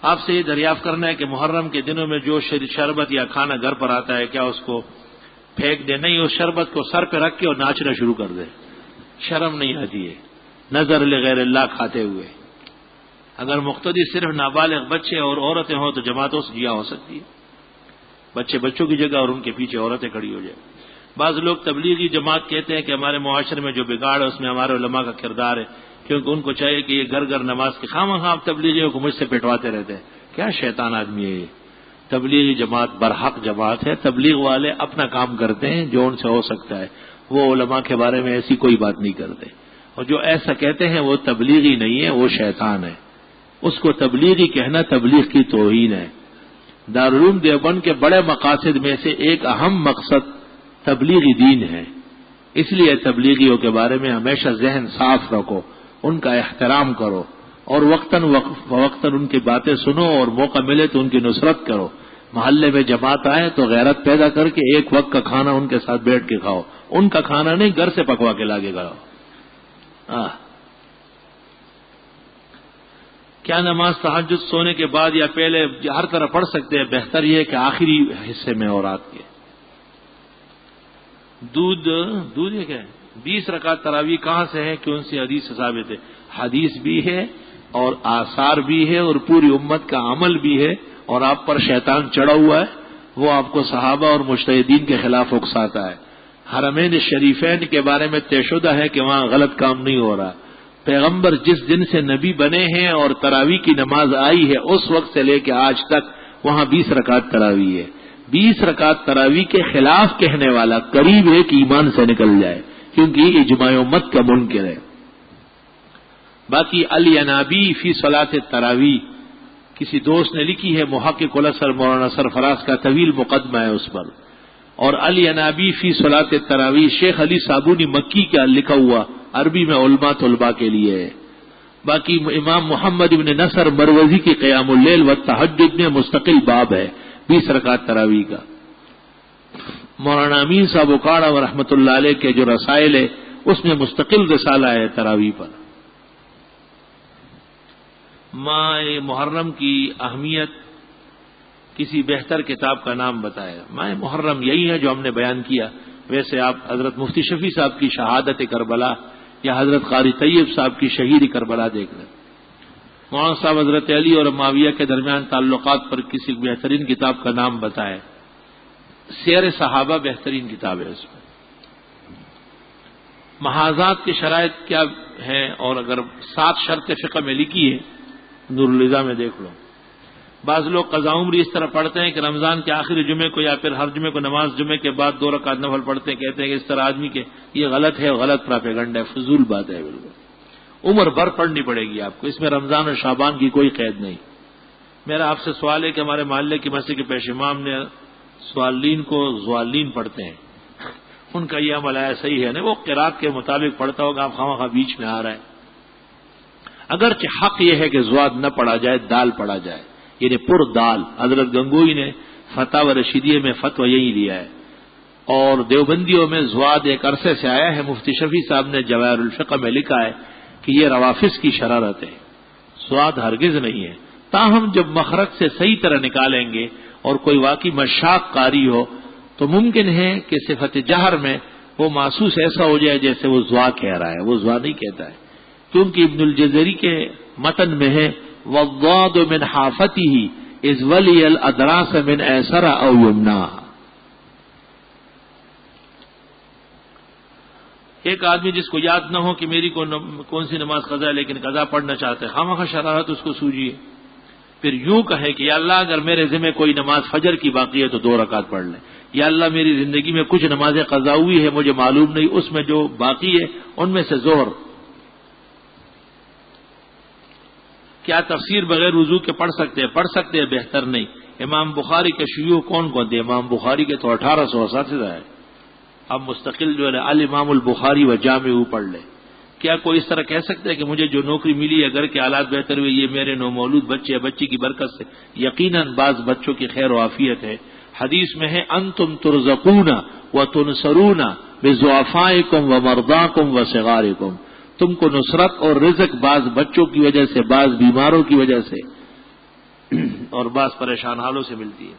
آپ سے یہ دریافت کرنا ہے کہ محرم کے دنوں میں جو شربت یا کھانا گھر پر آتا ہے کیا اس کو پھینک دے؟ نہیں، اس شربت کو سر پہ رکھ کے اور ناچنا شروع کر دے. شرم نہیں آتی ہے نظر لغیر اللہ کھاتے ہوئے. اگر مقتدی صرف نابالغ بچے اور عورتیں ہوں تو جماعتوں سے جیا ہو سکتی ہے. بچے بچوں کی جگہ اور ان کے پیچھے عورتیں کھڑی ہو جائیں. بعض لوگ تبلیغی جماعت کہتے ہیں کہ ہمارے معاشرے میں جو بگاڑ ہے اس میں ہمارے علماء کا کردار ہے، کیونکہ ان کو چاہیے کہ یہ گھر گھر نماز کے خواہاں تبلیغیوں کو مجھ سے پٹواتے رہتے ہیں. کیا شیطان آدمی ہے یہ؟ تبلیغی جماعت برحق جماعت ہے. تبلیغ والے اپنا کام کرتے ہیں جو ان سے ہو سکتا ہے، وہ علماء کے بارے میں ایسی کوئی بات نہیں کرتے. اور جو ایسا کہتے ہیں وہ تبلیغی نہیں ہے، وہ شیطان ہے. اس کو تبلیغی کہنا تبلیغ کی توہین ہے. دارالعلوم دیوبند کے بڑے مقاصد میں سے ایک اہم مقصد تبلیغی دین ہے. اس لیے تبلیغیوں کے بارے میں ہمیشہ ذہن صاف رکھو، ان کا احترام کرو اور وقتاً ان کی باتیں سنو اور موقع ملے تو ان کی نصرت کرو. محلے میں جماعت آئے تو غیرت پیدا کر کے ایک وقت کا کھانا ان کے ساتھ بیٹھ کے کھاؤ. ان کا کھانا نہیں، گھر سے پکوا کے لا کے کھاؤ. کیا نماز تہجد سونے کے بعد یا پہلے ہر طرح پڑھ سکتے ہیں؟ بہتر یہ ہے کہ آخری حصے میں اور رات کے. دودھ یہ کیا ہے؟ 20 رکعت تراویح کہاں سے ہے کہ ان سے حدیث ثابت ہے؟ حدیث بھی ہے اور آثار بھی ہے اور پوری امت کا عمل بھی ہے. اور آپ پر شیطان چڑھا ہوا ہے، وہ آپ کو صحابہ اور مجتہدین کے خلاف اکساتا ہے. حرمین شریفین کے بارے میں طے شدہ ہے کہ وہاں غلط کام نہیں ہو رہا. پیغمبر جس دن سے نبی بنے ہیں اور تراویح کی نماز آئی ہے اس وقت سے لے کے آج تک وہاں 20 رکعت تراویح ہے. 20 رکعت تراویح کے خلاف کہنے والا قریب ہے کہ ایمان سے نکل جائے، کیونکہ اجماع امت کا منکر ہے. باقی الینابی فی صلاۃ التراویح کسی دوست نے لکھی ہے، محقق الاثر مولانا سرفراز کا طویل مقدمہ ہے اس پر. اور الینابی فی صلاۃ التراویح شیخ علی صابونی مکی کا لکھا ہوا، عربی میں علماء طلباء کے لیے ہے. باقی امام محمد ابن نصر مروزی کی قیام اللیل و تہجد میں مستقل باب ہے 20 رکعت تراویح کا. مولانا امین صاحب اکاڑا و رحمۃ اللہ علیہ کے جو رسائل ہے اس میں مستقل رسالہ ہے تراویح پر. ماہ محرم کی اہمیت کسی بہتر کتاب کا نام بتایا. ماہ محرم یہی ہے جو ہم نے بیان کیا، ویسے آپ حضرت مفتی شفیع صاحب کی شہادت کربلا یا حضرت قاری طیب صاحب کی شہید کربلا دیکھ لیں. مولانا صاحب حضرت علی اور معاویہ کے درمیان تعلقات پر کسی بہترین کتاب کا نام بتائے. سیر صحابہ بہترین کتاب ہے. اس میں محاذات کی شرائط کیا ہیں، اور اگر 7 شرط فقہ میں لکھی ہے نور الرضا میں دیکھ لو. بعض لوگ قضاء عمری اس طرح پڑھتے ہیں کہ رمضان کے آخری جمعے کو یا پھر ہر جمعے کو نماز جمعے کے بعد 2 رکعت نفل پڑھتے ہیں، کہتے ہیں کہ اس طرح آدمی کے یہ غلط ہے، غلط پراپیگنڈا ہے، فضول بات ہے. بالکل عمر بھر پڑھنی پڑے گی آپ کو. اس میں رمضان اور شعبان کی کوئی قید نہیں. میرا آپ سے سوال ہے کہ ہمارے محلے کی مسجد کے پیش امام نے سوالین کو زوالین پڑھتے ہیں، ان کا یہ عمل ہے صحیح ہے نہیں؟ وہ قرات کے مطابق پڑھتا ہوگا، آپ خواہ بیچ میں آ رہا ہے. اگرچہ حق یہ ہے کہ زواد نہ پڑھا جائے، دال پڑھا جائے، یعنی پر دال. حضرت گنگوئی نے فتاوی رشیدیہ میں فتوی یہی دیا ہے، اور دیوبندیوں میں زواد ایک عرصے سے آیا ہے. مفتی شفیع صاحب نے جواہر الفقہ میں لکھا ہے کہ یہ روافظ کی شرارت ہے، زواد ہرگز نہیں ہے. تاہم جب مخرج سے صحیح طرح نکالیں گے اور کوئی واقعی مشاق قاری ہو تو ممکن ہے کہ صفت جہر میں وہ محسوس ایسا ہو جائے جیسے وہ زوا کہہ رہا ہے. وہ زوا نہیں کہتا ہے، کیونکہ ابن الجزری کے متن میں ہے والضاد من حافته اذ ولی الادراس من ایسر او یمنا. ایک آدمی جس کو یاد نہ ہو کہ میری کون سی نماز قضا ہے لیکن قضا پڑھنا چاہتے ہیں، خواہ شرارت اس کو سوجیے. پھر یوں کہے کہ یا اللہ اگر میرے ذمہ کوئی نماز فجر کی باقی ہے تو 2 رکعت پڑھ لیں. یا اللہ میری زندگی میں کچھ نمازیں قضا ہوئی ہے، مجھے معلوم نہیں، اس میں جو باقی ہے ان میں سے ظہر. کیا تفسیر بغیر وضو کے پڑھ سکتے ہیں؟ پڑھ سکتے ہیں، بہتر نہیں. امام بخاری کے شیوخ کون کون تھے؟ امام بخاری کے تو 1800 اساتذہ ہے. اب مستقل جو ہے الامام البخاری و جامع پڑھ لے. کیا کوئی اس طرح کہہ سکتا ہے کہ مجھے جو نوکری ملی ہے، اگر کے حالات بہتر ہوئے، یہ میرے نومولود بچے یا بچی کی برکت سے؟ یقیناً بعض بچوں کی خیر و عافیت ہے. حدیث میں ہے انتم ترزقون وتنصرون بضعفائکم ومرضاکم وصغارکم. تم کو نصرت اور رزق بعض بچوں کی وجہ سے، بعض بیماروں کی وجہ سے اور بعض پریشان حالوں سے ملتی ہے.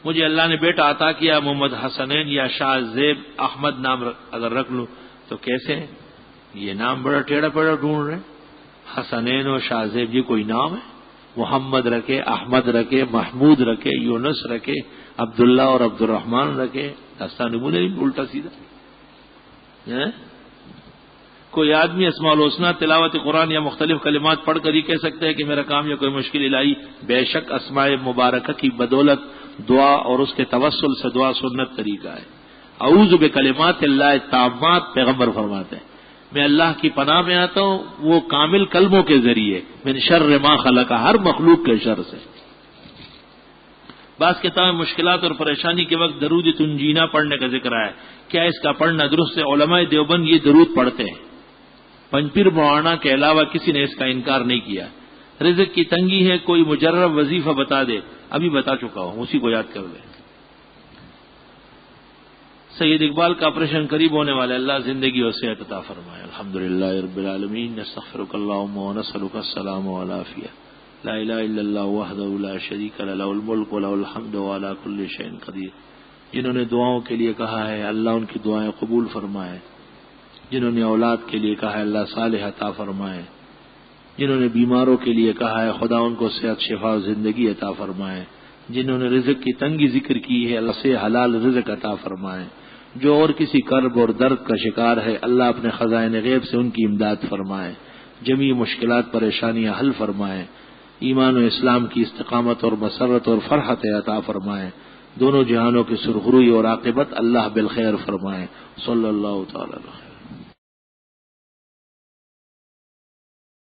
مجھے اللہ نے بیٹا عطا کیا، محمد حسنین یا شاہ زیب احمد نام اگر رکھ لوں تو کیسے؟ یہ نام بڑا ٹیڑھا پیڑا ڈھونڈ رہے. حسنین اور شاہ زیب یہ کوئی نام ہے؟ محمد رکھے، احمد رکھے، محمود رکھے، یونس رکھے، عبداللہ اور عبد الرحمان رکھے. داستان نمونے الٹا سیدھا. کوئی آدمی اسماء الحسنی تلاوت قرآن یا مختلف کلمات پڑھ کر ہی کہہ سکتا ہے کہ میرا کام یا کوئی مشکل الہی؟ بے شک اسماء مبارکہ کی بدولت دعا اور اس کے توسل سے دعا سنت طریقہ ہے. اعوذ بکلمات اللہ التامات پیغمبر فرماتے ہیں میں اللہ کی پناہ میں آتا ہوں وہ کامل کلموں کے ذریعے، من شر ما خلق، ہر مخلوق کے شر سے. بعض کتاب مشکلات اور پریشانی کے وقت درود تنجینا پڑھنے کا ذکر ہے. کیا اس کا پڑھنا درست ہے؟ علماء دیوبند یہ درود پڑھتے ہیں. پنجپیر مولانا کے علاوہ کسی نے اس کا انکار نہیں کیا. رزق کی تنگی ہے، کوئی مجرب وظیفہ بتا دے. ابھی بتا چکا ہوں، اسی کو یاد کر لیں. سید اقبال کا آپریشن قریب ہونے والا، اللہ زندگی اور صحت عطا فرمائے. الحمدللہ رب العالمین، نستغفرک اللہم ونسألک السلام والعافیہ. لا الہ الا اللہ وحدہ لا شریک لہ، لہ الملک ولہ الحمد وعلی کل شیء قدیر. جنہوں نے دعاؤں کے لیے کہا ہے اللہ ان کی دعائیں قبول فرمائے. جنہوں نے اولاد کے لیے کہا ہے اللہ صالح عطا فرمائے. جنہوں نے بیماروں کے لیے کہا ہے خدا ان کو صحت شفا و زندگی عطا فرمائے. جنہوں نے رزق کی تنگی ذکر کی ہے اللہ سے حلال رزق عطا فرمائے. جو اور کسی کرب اور درد کا شکار ہے اللہ اپنے خزائن غیب سے ان کی امداد فرمائے. جمیع مشکلات پریشانیاں حل فرمائے. ایمان و اسلام کی استقامت اور مسرت اور فرحت عطا فرمائے. دونوں جہانوں کی سرخروئی اور عاقبت اللہ بالخیر فرمائے. صلی اللہ تعالی علیہ